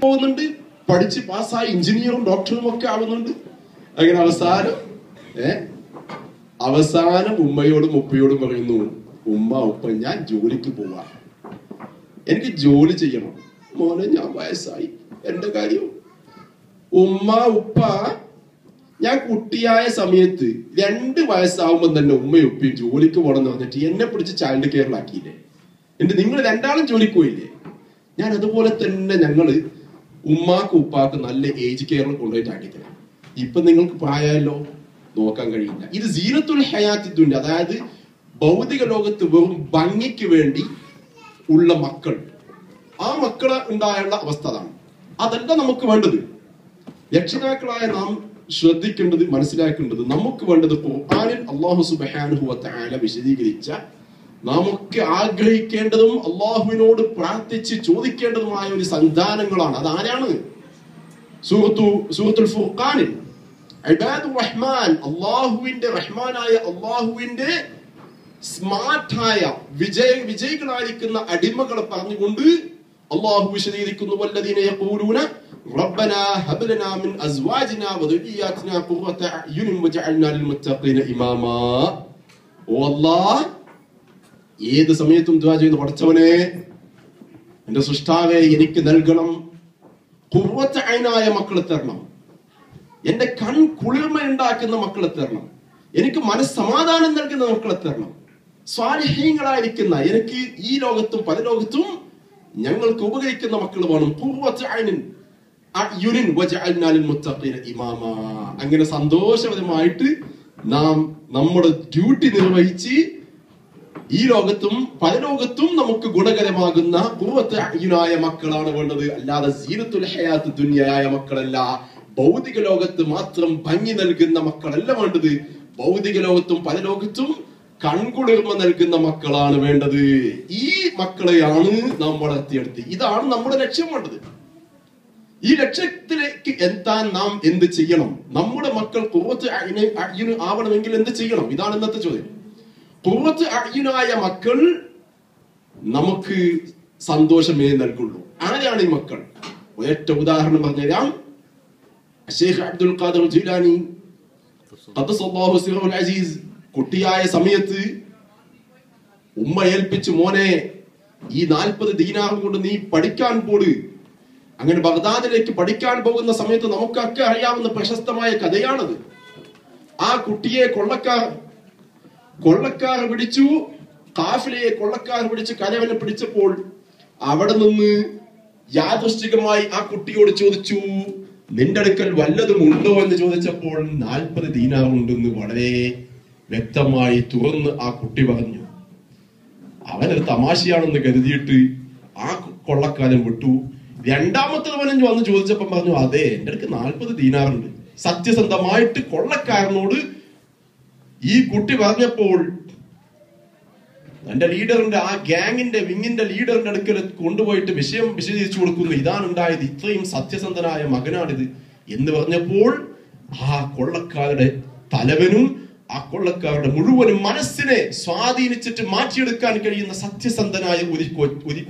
പോകുന്നുണ്ട്, പഠിച്ച് പാസ്സായി എഞ്ചിനീയറും ഡോക്ടറും ഒക്കെ ആവുന്നുണ്ട്. അങ്ങനെ അവസാനം ഉമ്മയോടും ഉപ്പയോടും പറയുന്നു, ഉമ്മ ഉപ്പ ഞാൻ ജോലിക്ക് പോവാ, എനിക്ക് ജോലി ചെയ്യണം. മോനെ ഞാൻ വയസ്സായി, എന്റെ കാര്യം. ഉമ്മ ഉപ്പ ഞാൻ കുട്ടിയായ സമയത്ത് 2 വയസ്സാവുമ്പോ തന്നെ ഉമ്മയും ഉപ്പയും ജോലിക്ക് പോകണം എന്ന് പറഞ്ഞിട്ട് എന്നെ പിടിച്ച് ചൈൽഡ് കെയറിലാക്കിയില്ലേ. എന്നിട്ട് നിങ്ങൾ 2 ജോലിക്ക് പോയില്ലേ. ഞാൻ അതുപോലെ തന്നെ ഞങ്ങള് ഉമ്മാക്ക് ഉപ്പാക്ക് നല്ല ഏജ് കെയറിൽ കൊണ്ടുപോയിട്ട് ആക്കിത്തരാം. ഇപ്പൊ നിങ്ങൾക്ക് പ്രായമല്ലോ, നോക്കാൻ കഴിയില്ല. ഇത് സീനത്തുൽ ഹയാത്തി ദുനിയ, അതായത് ഭൗതിക ലോകത്ത് വെറും ഭംഗിക്ക് വേണ്ടി ഉള്ള മക്കൾ, ആ മക്കളെ ഉണ്ടായുള്ള അവസ്ഥ അതാണ്. അതല്ല നമുക്ക് വേണ്ടത്. രക്ഷിതാക്കളായ നാം ശ്രദ്ധിക്കേണ്ടത്, മനസ്സിലാക്കേണ്ടത്, നമുക്ക് വേണ്ടത് ഖുർആനിൽ അല്ലാഹു സുബ്ഹാനഹു വ തആല വിശദീകരിച്ച, നമുക്ക് ആഗ്രഹിക്കേണ്ടതും അള്ളാഹുവിനോട് പ്രാർത്ഥിച്ച് ചോദിക്കേണ്ടതുമായ ഒരു സന്താനങ്ങളാണ്. അതാരാണ്? സൂറത്തുൽ ഫുർഖാനിൽ ഇബാദുർ റഹ്മാൻ, അള്ളാഹുവിന്റെ റഹ്മാനായ അള്ളാഹുവിന്റെ സ്മാർട്ടായ വിജയികളായിരിക്കുന്ന അടിമകളെ പറഞ്ഞുകൊണ്ട് അള്ളാഹു വിശദീകരിക്കുന്നു, വല്ലദീന യഖൂലൂന റബ്ബനാ ഹബ് ലനാ മിൻ അസ്വാജിനാ വദുരിയാതിനാ ഖുർറത അഅ്യുനിൻ വജഅൽനാ ലിൽമുത്തഖീന ഇമാമാ. ഓ അല്ലാഹ്, ഏത് സമയത്തും ദുആ ചെയ്യുന്ന പടച്ചവനെ, എന്റെ സൃഷ്ടാവേ, എനിക്ക് നൽകണം ഖുർറത ഐനായ മക്കളെ തരണം, എന്റെ കൺ കുളിർമ ഉണ്ടാക്കുന്ന മക്കളെ തരണം, എനിക്ക് മനസ്സമാധാനം നൽകുന്ന മക്കളെ തരണം, സ്വാലിഹീങ്ങളായിരിക്കുന്ന, എനിക്ക് ഈ ലോകത്തും പരലോകത്തും ഞങ്ങൾക്ക് ഉപകരിക്കുന്ന മക്കൾ വേണം. ഖുർറത അഅ്യുനിൻ വജഅൽനാ ലിൽമുത്തഖീന ഇമാമാ. അങ്ങനെ സന്തോഷപരമായിട്ട് നാം നമ്മുടെ ഡ്യൂട്ടി നിർവഹിച്ച് ഈ ലോകത്തും പരലോകത്തും നമുക്ക് ഗുണകരമാകുന്ന ഖുർറത അഅ്യുനായ മക്കളാണ് വേണ്ടത്. അല്ലാതെ സീനത്തുൽ ഹയാത്ത് ദുനിയായ മക്കളല്ല, ഭൗതിക ലോകത്ത് മാത്രം ഭംഗി നൽകുന്ന മക്കളല്ല വേണ്ടത്. ഭൗതിക ലോകത്തും പരലോകത്തും കൺകുളിർമ നൽകുന്ന മക്കളാണ് വേണ്ടത്. ഈ മക്കളെയാണ് നാം വളർത്തിയെടുത്ത്. ഇതാണ് നമ്മുടെ ലക്ഷ്യം വേണ്ടത്. ഈ ലക്ഷ്യത്തിലേക്ക് എത്താൻ നാം എന്ത് ചെയ്യണം? നമ്മുടെ മക്കൾ ഖുർറത അഅ്യുൻ ആവണമെങ്കിൽ എന്ത് ചെയ്യണം? ഇതാണ് ഇന്നത്തെ ചോദ്യം. ഖുർറത അഅ്യുനായ മക്കൾ നമുക്ക് സന്തോഷമേ നൽകുള്ളൂ. ആരാണ് ഈ മക്കൾ? ഒരൊറ്റ ഉദാഹരണം പറഞ്ഞുതരാം. ശൈഖ് അബ്ദുൽ ഖാദിർ ജീലാനി ഖദ്ദസല്ലാഹു സിറഹുൽ അസീസ് കുട്ടിയായ സമയത്ത് ഉമ്മ ഏൽപ്പിച്ചു, മോനെ ഈ 40 ദീനാർ കൊണ്ട് നീ പഠിക്കാൻ പോട്. അങ്ങനെ ബഗ്ദാദിലേക്ക് പഠിക്കാൻ പോകുന്ന സമയത്ത് നമുക്കൊക്കെ അറിയാവുന്ന പ്രശസ്തമായ കഥയാണത്. ആ കുട്ടിയെ കൊള്ളക്കാർ പിടിച്ചു, കാഫിലയെ കൊള്ളക്കാർ പിടിച്ച് കരവനെ പിടിച്ചപ്പോൾ അവിടെ നിന്ന് യാദൃശ്ചികമായി ആ കുട്ടിയോട് ചോദിച്ചു, നിന്റെ അടുക്കൽ വല്ലതും ഉണ്ടോ എന്ന് ചോദിച്ചപ്പോൾ 40 ദീനാർ ഉണ്ടെന്ന് വളരെ വ്യക്തമായി തുറന്ന് ആ കുട്ടി പറഞ്ഞു. അവനൊരു തമാശയാണെന്ന് കരുതിയിട്ട് ആ കൊള്ളക്കാരൻ വിട്ടു. 2ാമത്തെ അവനും വന്ന് ചോദിച്ചപ്പം പറഞ്ഞു, അതെ, എന്റെ അടുക്ക് 40 ദീനാറുണ്ട്. സത്യസന്ധമായിട്ട് കൊള്ളക്കാരനോട് ഈ കുട്ടി പറഞ്ഞപ്പോൾ തന്റെ ലീഡറിന്റെ, ആ വിങ്ങിന്റെ ലീഡറിന്റെ അടുക്കൽ കൊണ്ടുപോയിട്ട് വിഷയം വിശദീകരിച്ചു കൊടുക്കുന്നു. ഇതാണ് ഉണ്ടായത്, ഇത്രയും സത്യസന്ധനായ മകനാണിത് എന്ന് പറഞ്ഞപ്പോൾ ആ കൊള്ളക്കാരുടെ തലവനും ആ കൊള്ളക്കാരുടെ മുഴുവനും മനസ്സിനെ സ്വാധീനിച്ചിട്ട് മാറ്റിയെടുക്കാൻ കഴിയുന്ന സത്യസന്ധനായ ഒരു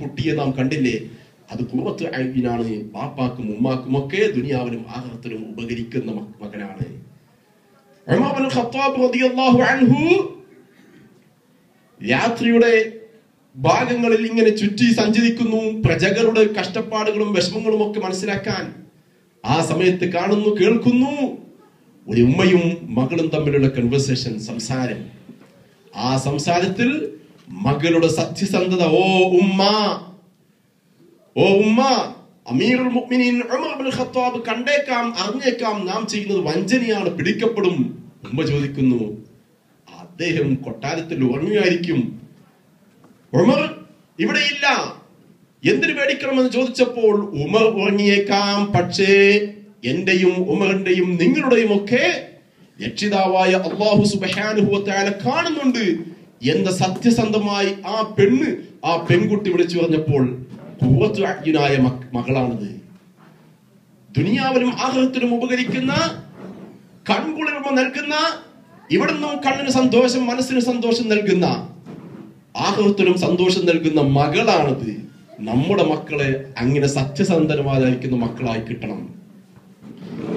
കുട്ടിയെ നാം കണ്ടില്ലേ? അത് ഖുർറത അഅ്യുനാണ്. ബാപ്പാക്കും ഉമ്മാക്കും ഒക്കെ ദുനിയാവിലും ആഖിറത്തിലും ഉപകരിക്കുന്ന മകനാണ്. ഉമർ ഇബ്നുൽ ഖത്താബ് റളിയല്ലാഹു അൻഹു യാത്രയുടെ ഭാഗങ്ങളിൽ ഇങ്ങനെ ചുറ്റി സഞ്ചരിക്കുന്നു, പ്രജകളുടെ കഷ്ടപ്പാടുകളും വിഷമങ്ങളും ഒക്കെ മനസ്സിലാക്കാൻ. ആ സമയത്ത് കാണുന്നു, കേൾക്കുന്നു ഒരു ഉമ്മയും മകളും തമ്മിലുള്ള കൺവെർസേഷൻ, സംസാരം. ആ സംസാരത്തിൽ മകളുടെ സത്യസന്ധത, ഓ ഉമ്മ, അമീറുൽ മുഅ്മിനീൻ ഉമർ ഇബ്നുൽ ഖത്താബ് കണ്ടേക്കാം, അറിഞ്ഞേക്കാം നാം ചെയ്യുന്നത് വഞ്ചനയാണ്, പിടിക്കപ്പെടും. ഉമ്മ ചോദിക്കുന്നു, അദ്ദേഹം കൊട്ടാരത്തിൽ ഉറങ്ങുകയായിരിക്കും, ഉമർ ഇവിടെയില്ല, എന്തിനു പേടിക്കണമെന്ന് ചോദിച്ചപ്പോൾ ഉമർ ഉറങ്ങിയേക്കാം, പക്ഷേ എന്റെയും ഉമറിന്റെയും നിങ്ങളുടെയും ഒക്കെ രക്ഷിതാവായ അല്ലാഹു സുബ്ഹാനഹു വ തആല കാണുന്നുണ്ട് എന്ന സത്യസന്ധമായി ആ പെൺകുട്ടി വിളിച്ചു പറഞ്ഞപ്പോൾ ഖുർറത അഅ്യുനായ മകളാണിത്. ദുനിയാവിലും ആഖിറത്തിലും ഉപകരിക്കുന്ന, കൺകുളിർമ നൽകുന്ന, ഇവിടുന്നും കണ്ണിന് സന്തോഷം, മനസ്സിന് സന്തോഷം നൽകുന്ന, ആഖിറത്തിലും സന്തോഷം നൽകുന്ന മകളാണിത്. നമ്മുടെ മക്കളെ അങ്ങനെ സത്യസന്ധന്മാരായിരിക്കുന്ന മക്കളായി കിട്ടണം.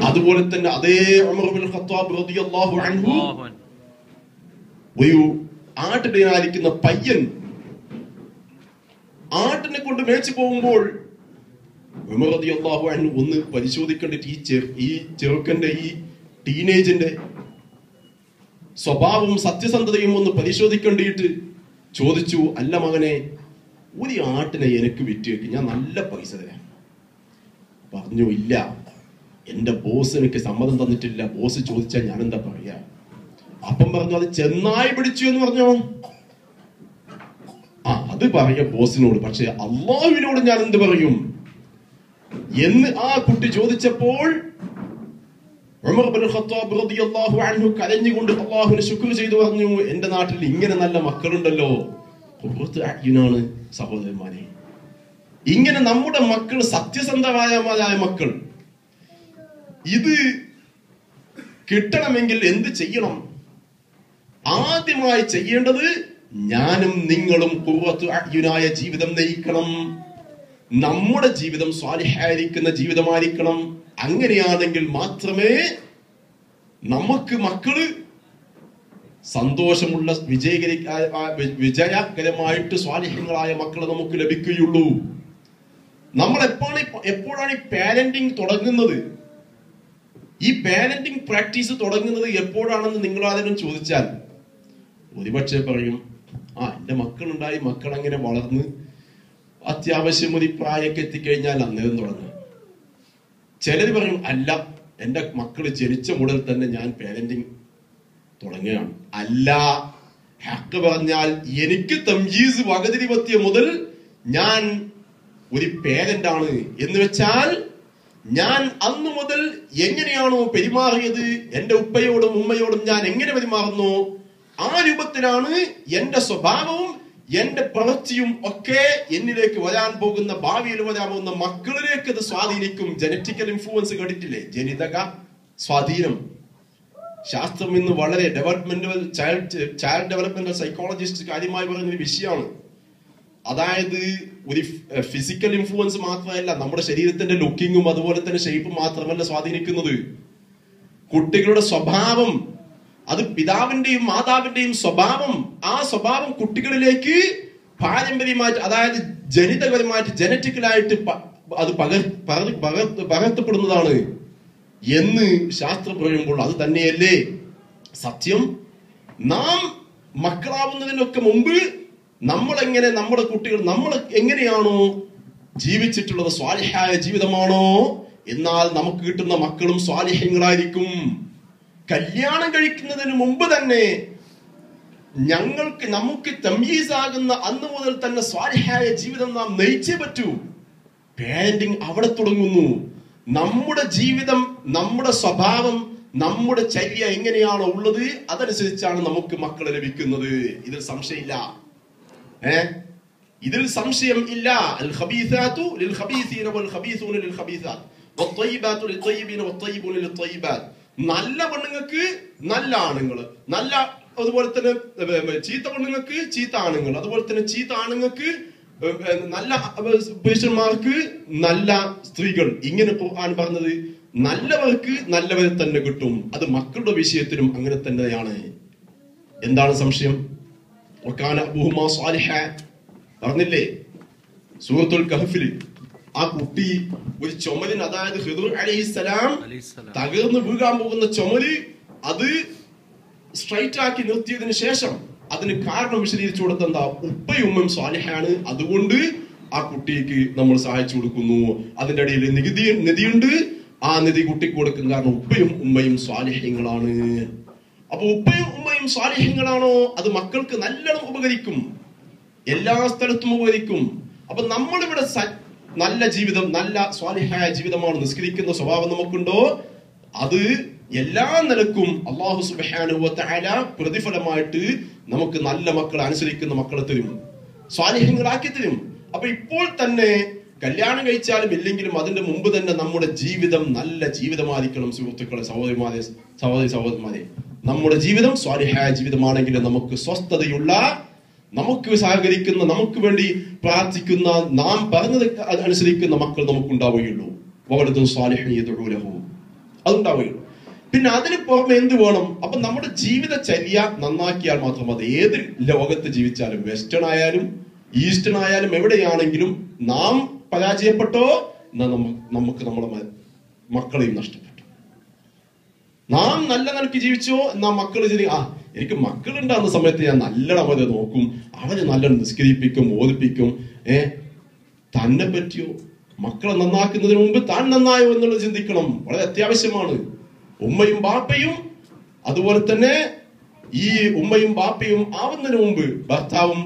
അതുപോലെ തന്നെ അതേ ഉമർ ഇബ്നുൽ ഖത്താബ് റളിയല്ലാഹു അൻഹു ഒരു ആട്ടിടയനായിരിക്കുന്ന പയ്യൻ ആട്ടിനെ കൊണ്ട് മേച്ചു പോകുമ്പോൾ ഉമർ റളിയല്ലാഹു അൻഹു ഒന്ന് പരിശോധിക്കേണ്ടിട്ട് ഈ ചെറുക്കന്റെ ഈ ടീനേജിന്റെ സ്വഭാവവും സത്യസന്ധതയും ഒന്ന് പരിശോധിക്കേണ്ടിയിട്ട് ചോദിച്ചു, അല്ല മകനെ, ഒരു ആട്ടിനെ എനിക്ക് വിറ്റുവെക്ക്, ഞാൻ നല്ല പൈസ തരാം. പറഞ്ഞു, ഇല്ല, എന്റെ ബോസ് എനിക്ക് സമ്മതം തന്നിട്ടില്ല, ബോസ് ചോദിച്ചാൽ ഞാൻ എന്താ പറയാ? അപ്പം പറഞ്ഞു, അത് ചെന്നായി പിടിച്ചു എന്ന് പറഞ്ഞോ. അത് പറയാ ബോസിനോട്, പക്ഷെ അള്ളാഹുവിനോട് ഞാൻ എന്ത് പറയും എന്ന് ആ കുട്ടി ചോദിച്ചപ്പോൾ ഉമർ ഇബ്നുൽ ഖത്താബ് റളിയല്ലാഹു അൻഹു കരഞ്ഞുകൊണ്ട് അല്ലാഹുവിനെ ശുക്ർ ചെയ്തു പറഞ്ഞു, എന്റെ നാട്ടിൽ ഇങ്ങനെ നല്ല മക്കളുണ്ടല്ലോ. ഖുർറത്തു അയ്യുനാണ് സഹോദരന്മാരെ. ഇങ്ങനെ നമ്മുടെ മക്കൾ സത്യസന്ധമായ മക്കൾ, ഇത് കിട്ടണമെങ്കിൽ എന്ത് ചെയ്യണം? ആദ്യമായി ചെയ്യേണ്ടത് ഞാനും നിങ്ങളും ഖുർറത്തു അയ്യുനായ ജീവിതം നയിക്കണം. നമ്മുടെ ജീവിതം സ്വാലിഹായിരിക്കുന്ന ജീവിതമായിരിക്കണം. അങ്ങനെയാണെങ്കിൽ മാത്രമേ നമുക്ക് മക്കള് സന്തോഷമുള്ള വിജയകരമായിട്ട് സ്വാലിഹ്യങ്ങളായ മക്കളെ നമുക്ക് ലഭിക്കുകയുള്ളൂ. നമ്മൾ എപ്പോഴാണ് ഈ പാരന്റിങ് തുടങ്ങുന്നത്? ഈ പാരന്റിങ് പ്രാക്ടീസ് തുടങ്ങുന്നത് എപ്പോഴാണെന്ന് നിങ്ങൾ ആരെങ്കിലും ചോദിച്ചാൽ ഒരുപക്ഷെ പറയും, എന്റെ മക്കളുണ്ടായി, മക്കൾ അങ്ങനെ വളർന്ന് അത്യാവശ്യം ഒരു പ്രായമൊക്കെ എത്തിക്കഴിഞ്ഞാൽ അന്നേരം തുടങ്ങും. ചിലർ പറയും, അല്ല, എന്റെ മക്കള് ജനിച്ച മുതൽ തന്നെ ഞാൻ പാരന്റിങ് തുടങ്ങുകയാണ്. അല്ല, ഹക്ക് പറഞ്ഞാൽ എനിക്ക് തംയീസ് വകതിരിവെത്തിയ മുതൽ ഞാൻ ഒരു പേരന്റ് ആണ്. എന്ന് വെച്ചാൽ ഞാൻ അന്നു മുതൽ എങ്ങനെയാണോ പെരുമാറിയത്, എന്റെ ഉപ്പയോടും ഉമ്മയോടും ഞാൻ എങ്ങനെ പെരുമാറുന്നു, ആ രൂപത്തിലാണ് എന്റെ സ്വഭാവവും എന്റെ പ്രവൃത്തിയും ഒക്കെ എന്നിലേക്ക് വരാൻ പോകുന്ന, ഭാവിയിൽ വരാൻ പോകുന്ന മക്കളിലേക്ക് അത് സ്വാധീനിക്കും. ജനറ്റിക്കൽ ഇൻഫ്ലുവൻസ് കേട്ടിട്ടില്ലേ? ജനിതക സ്വാധീനം. ശാസ്ത്രം ഇന്ന് വളരെ ചൈൽഡ് ഡെവലപ്മെന്റൽ സൈക്കോളജിസ്റ്റ് കാര്യമായി പറയുന്ന ഒരു വിഷയമാണ്. അതായത് ഒരു ഫിസിക്കൽ ഇൻഫ്ലുവൻസ് മാത്രമല്ല, നമ്മുടെ ശരീരത്തിന്റെ ലുക്കിങ്ങും അതുപോലെ തന്നെ ഷേപ്പും മാത്രമല്ല സ്വാധീനിക്കുന്നത്. കുട്ടികളുടെ സ്വഭാവം, അത് പിതാവിന്റെയും മാതാവിന്റെയും സ്വഭാവം, ആ സ്വഭാവം കുട്ടികളിലേക്ക് പാരമ്പര്യമായിട്ട്, അതായത് ജനിതകപരമായിട്ട്, ജനറ്റിക്കലായിട്ട് അത് പകർത്തപ്പെടുന്നതാണ് എന്ന് ശാസ്ത്രം പറയുമ്പോൾ അത് തന്നെയല്ലേ സത്യം? നാം മക്കളാവുന്നതിനൊക്കെ മുമ്പ് നമ്മളെങ്ങനെ, നമ്മുടെ കുട്ടികൾ നമ്മൾ എങ്ങനെയാണോ ജീവിച്ചിട്ടുള്ളത്, സ്വാലിഹായ ജീവിതമാണോ, എന്നാൽ നമുക്ക് കിട്ടുന്ന മക്കളും സ്വാലിഹ്യങ്ങളായിരിക്കും. കല്യാണം കഴിക്കുന്നതിന് മുമ്പ് തന്നെ നമുക്ക് തംയീസാകുന്ന അന്ന് മുതൽ തന്നെ സ്വാലിഹായ ജീവിതം നാം നയിച്ചേ പറ്റൂ. പാരന്റിങ് അവിടെ തുടങ്ങുന്നു. നമ്മുടെ ജീവിതം, നമ്മുടെ സ്വഭാവം, നമ്മുടെ ചര്യ എങ്ങനെയാണോ ഉള്ളത് അതനുസരിച്ചാണ് നമുക്ക് മക്കളെ ലഭിക്കുന്നത്. ഇതിൽ സംശയമില്ല. ഇതിൽ സംശയം ഇല്ല. അൽ ഖബീസാതു ലിൽ ഖബീസീന വൽ ഖബീസൂന ലിൽ ഖബീസാത്ത് വത്വയ്യിബാതു ലിത്വയ്യിബീന വത്വയ്യിബൂന ലിത്വയ്യിബാത്ത്. നല്ല പെണ്ണുങ്ങൾക്ക് നല്ല ആണുങ്ങൾ, നല്ല, അതുപോലെ തന്നെ ചീത്ത പെണ്ണുങ്ങൾക്ക് ചീത്ത ആണുങ്ങൾ, അതുപോലെ തന്നെ ചീത്ത ആണുങ്ങൾക്ക് നല്ല പുരുഷന്മാർക്ക് നല്ല സ്ത്രീകൾ. ഇങ്ങനെ ഖുർആൻ പറഞ്ഞത് നല്ലവർക്ക് നല്ലവരെ തന്നെ കിട്ടും. അത് മക്കളുടെ വിഷയത്തിലും അങ്ങനെ തന്നെയാണ്. എന്താണ് സംശയം? പറഞ്ഞില്ലേ സൂറത്തുൽ കഹ്ഫിൽ? ആ കുട്ടി ഒരു ചുമലിന്, അതായത് ഖിദ്ർ അലൈഹിസ്സലാം തകർന്നു വീഴാൻ പോകുന്ന ചുമല്, അത് സ്ട്രൈറ്റ് ആക്കി നിർത്തിയതിനു ശേഷം അതിന് കാരണം വിശദീകരിച്ചു കൊടുത്ത എന്താ? ഉപ്പയും ഉമ്മയും സ്വാലിഹാണ്, അതുകൊണ്ട് ആ കുട്ടിക്ക് നമ്മൾ സഹായിച്ചു കൊടുക്കുന്നു. അതിന്റെ ഇടയിൽ നിധിയുണ്ട്, ആ നിധി കുട്ടിക്ക് കൊടുക്കും, കാരണം ഉപ്പയും ഉമ്മയും സ്വാലിഹ്യങ്ങളാണ്. അപ്പൊ ഉപ്പയും ഉമ്മയും സ്വാലിഹ്യങ്ങളാണോ, അത് മക്കൾക്ക് നല്ലോണം ഉപകരിക്കും, എല്ലാ സ്ഥലത്തും ഉപകരിക്കും. അപ്പൊ നമ്മളിവിടെ നല്ല ജീവിതം, നല്ല സ്വാലിഹായ ജീവിതമാണ്, നിസ്കരിക്കുന്ന സ്വഭാവം നമുക്കുണ്ടോ, അത് എല്ലാ നിലക്കും അല്ലാഹു സുബ്ഹാനഹു വ തആല പ്രതിഫലമായിട്ട് നമുക്ക് നല്ല മക്കളെ, അനുസരിക്കുന്ന മക്കളെ തരും, സ്വാലിഹ്യങ്ങളാക്കി തരും. അപ്പൊ ഇപ്പോൾ തന്നെ കല്യാണം കഴിച്ചാലും ഇല്ലെങ്കിലും അതിന്റെ മുമ്പ് തന്നെ നമ്മുടെ ജീവിതം നല്ല ജീവിതമായിരിക്കണം. സുഹൃത്തുക്കളെ, സഹോദരന്മാരെ, നമ്മുടെ ജീവിതം സ്വാലിഹായ ജീവിതമാണെങ്കിൽ നമുക്ക് സ്വസ്ഥതയുള്ള നമുക്ക് സഹകരിക്കുന്ന, നമുക്ക് വേണ്ടി പ്രാർത്ഥിക്കുന്ന, നാം പറഞ്ഞത് അനുസരിക്കുന്ന മക്കൾ നമുക്കുണ്ടാവുകയുള്ളൂ. വലദുൻ സാലിഹുൻ യദ്ഉ ലഹു, അതുണ്ടാവുകയുള്ളൂ. പിന്നെ അതിന് പുറമെ എന്ത് വേണം? അപ്പൊ നമ്മുടെ ജീവിതചര്യ നന്നാക്കിയാൽ മാത്രം മതി. ഏത് ലോകത്ത് ജീവിച്ചാലും, വെസ്റ്റേൺ ആയാലും ഈസ്റ്റേൺ ആയാലും എവിടെയാണെങ്കിലും നാം പരാജയപ്പെട്ടോ എന്നാൽ നമുക്ക് നമ്മുടെ മക്കളെയും നഷ്ടപ്പെട്ടു. നാം നല്ല നിലയ്ക്ക് ജീവിച്ചോ എന്നാ മക്കള് എനിക്ക് മക്കളുണ്ടാകുന്ന സമയത്ത് ഞാൻ നല്ലോണം അവരെ നോക്കും, അവരെ നല്ലോണം നിസ്കരിപ്പിക്കും, ഓദിപ്പിക്കും. തന്നെ പറ്റിയോ? മക്കളെ നന്നാക്കുന്നതിന് മുമ്പ് താൻ നന്നായോ എന്നുള്ളത് ചിന്തിക്കണം. വളരെ അത്യാവശ്യമാണ്. ഉമ്മയും ബാപ്പയും, അതുപോലെ തന്നെ ഈ ഉമ്മയും ബാപ്പയും ആവുന്നതിന് മുമ്പ് ഭർത്താവും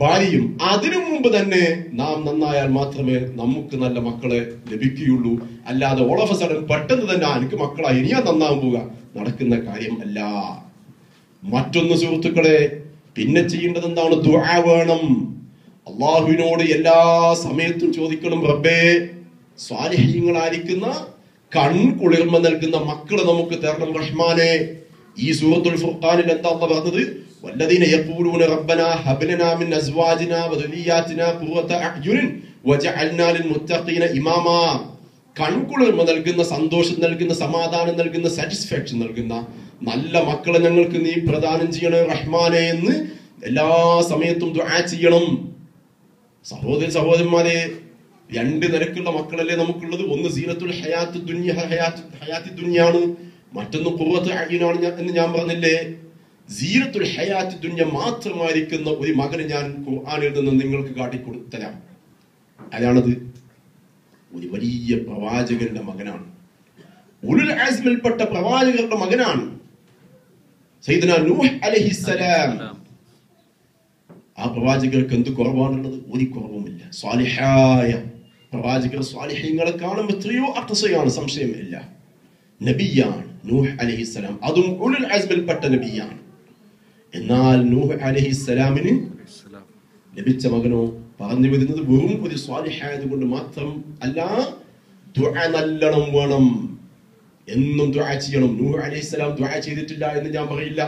ഭാര്യയും, അതിനു മുമ്പ് തന്നെ നാം നന്നായാൽ മാത്രമേ നമുക്ക് നല്ല മക്കളെ ലഭിക്കുകയുള്ളൂ. അല്ലാതെ ഓൾ ഓഫ് എ സഡൻ പെട്ടെന്ന് തന്നെ എനിക്ക് മക്കളായി ഇനിയാ നന്നാവാൻ പോവുക, നടക്കുന്ന കാര്യം അല്ല. മറ്റൊന്ന് സുഹൃത്തുക്കളെ, പിന്നെ ചെയ്യേണ്ടത് എന്താണ്? ദുആ വേണം. അള്ളാഹുവിനോട് എല്ലാ സമയത്തും ചോദിക്കണം, റബ്ബേ സ്വാലിഹീങ്ങളായിരിക്കുന്ന കൺകുളിർമ നൽകുന്ന മക്കളെ നമുക്ക് തരണം റഹ്മാനെ. ഈ സൂറത്തുൽ ഫുർഖാനിൽ എന്താ പറഞ്ഞത്? വല്ലദീന യഖൂലൂന റബ്ബനാ ഹബ് ലനാ മിൻ അസ്വാജിനാ വദുരിയാതിനാ ഖുർറത അഅ്യുനിൻ വജഅൽനാ ലിൽ മുത്തഖീന ഇമാമാ. കൺകുളിർമ നൽകുന്ന, സന്തോഷം നൽകുന്ന, സമാധാനം നൽകുന്ന, സാറ്റിസ്ഫാക്ഷൻ നൽകുന്ന നല്ല മക്കളെ ഞങ്ങൾക്ക് നീ പ്രദാനം ചെയ്യണേ റഹ്മാനെ എന്ന് എല്ലാ സമയത്തും ദുആ ചെയ്യണം. സഹോദരന്മാരെ, രണ്ട് നിരക്കുള്ള മക്കളല്ലേ നമുക്കുള്ളത്. ഒന്ന് സീനത്തുൽ ഹയാത്ത് ദുനിയ, ഹയാത്തി ദുനിയാണ്. മറ്റൊന്ന് ഖുർറത്ത് അയ്യുനാണ് എന്ന് ഞാൻ പറഞ്ഞില്ലേ. സീനത്തുൽ ഹയാത്തി ദുനിയ മാത്രമായിരിക്കുന്ന ഒരു മകനെ ഞാൻ ഖുർആനിൽ നിന്ന് നിങ്ങൾക്ക് കാട്ടിക്കൊടുത്തരാം. അതാണത് ഒരു വലിയ പ്രവാചകന്റെ മകനാണ്. ഉലുൽ അസ്മിൽപ്പെട്ട പ്രവാചകരുടെ മകനാണ് സയ്യിദുനാ നൂഹ് അലൈഹിസ്സലാം. ആ പ്രവാചകർക്ക് എന്ത് കുറവാണുള്ളത്? ഒരു കുറവുമില്ല. സ്വാലിഹായ പ്രവാചകർ, സ്വാലിഹീങ്ങളെ കാണുമ്പോൾ എത്രയോ അഖ്സയാണ്, സംശയമില്ല. നബിയാണ് നൂഹ് അലൈഹിസ്സലാം, അതും ഉലുൽ അസ്മിൽപ്പെട്ട നബിയാണ്. എന്നാൽ നൂഹ് അലൈഹിസ്സലാമിന് ലഭിച്ച മകനോ പറഞ്ഞു വരുന്നത് വെറും ഒരു സ്വാലിഹായത് കൊണ്ട് മാത്രം അല്ല, ദുആ നല്ലോണം വേണം. എന്നും ദുആ ചെയ്യണം. നൂഹ് അലൈഹിസ്സലാം ദുആ ചെയ്തിട്ടില്ല എന്ന് ഞാൻ പറയില്ല.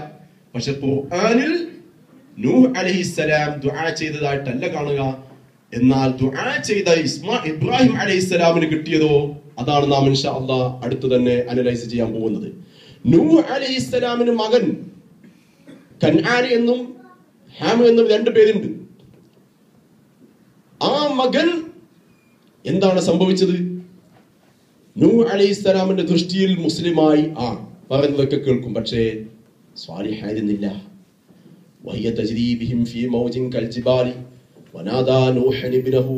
പക്ഷെ ഖുർആനിൽ നൂഹ് അലൈഹിസ്സലാം ദുആ ചെയ്തതായിട്ടല്ല കാണുക. എന്നാൽ ദുആ ചെയ്ത ഇബ്രാഹിം അലൈഹിസ്സലാമിന് കിട്ടിയതോ അതാണ് നാം ഇൻഷാ അല്ലാഹ് അടുത്ത് തന്നെ അനലൈസ് ചെയ്യാൻ പോകുന്നത്. നൂഹ് അലൈഹിസ്സലാമിന് മകൻ കൻആനി എന്നും ഹാം എന്നും രണ്ടു പേരുണ്ട്. ആ മകൻ എന്താണ് സംഭവിച്ചത്? നൂഹ് അലൈഹിസ്സലാമിന്റെ ദൃഷ്ടിയിൽ മുസ്ലിമായി പറയുന്നതൊക്കെ കേൾക്കും, പക്ഷേ സ്വാലിഹായിരുന്നില്ല. വഹിയ തജ്രീ ബിഹിം ഫീ മൗജിൻ കൽജിബാലി വനാദാ നൂഹൻ ഇബ്നഹു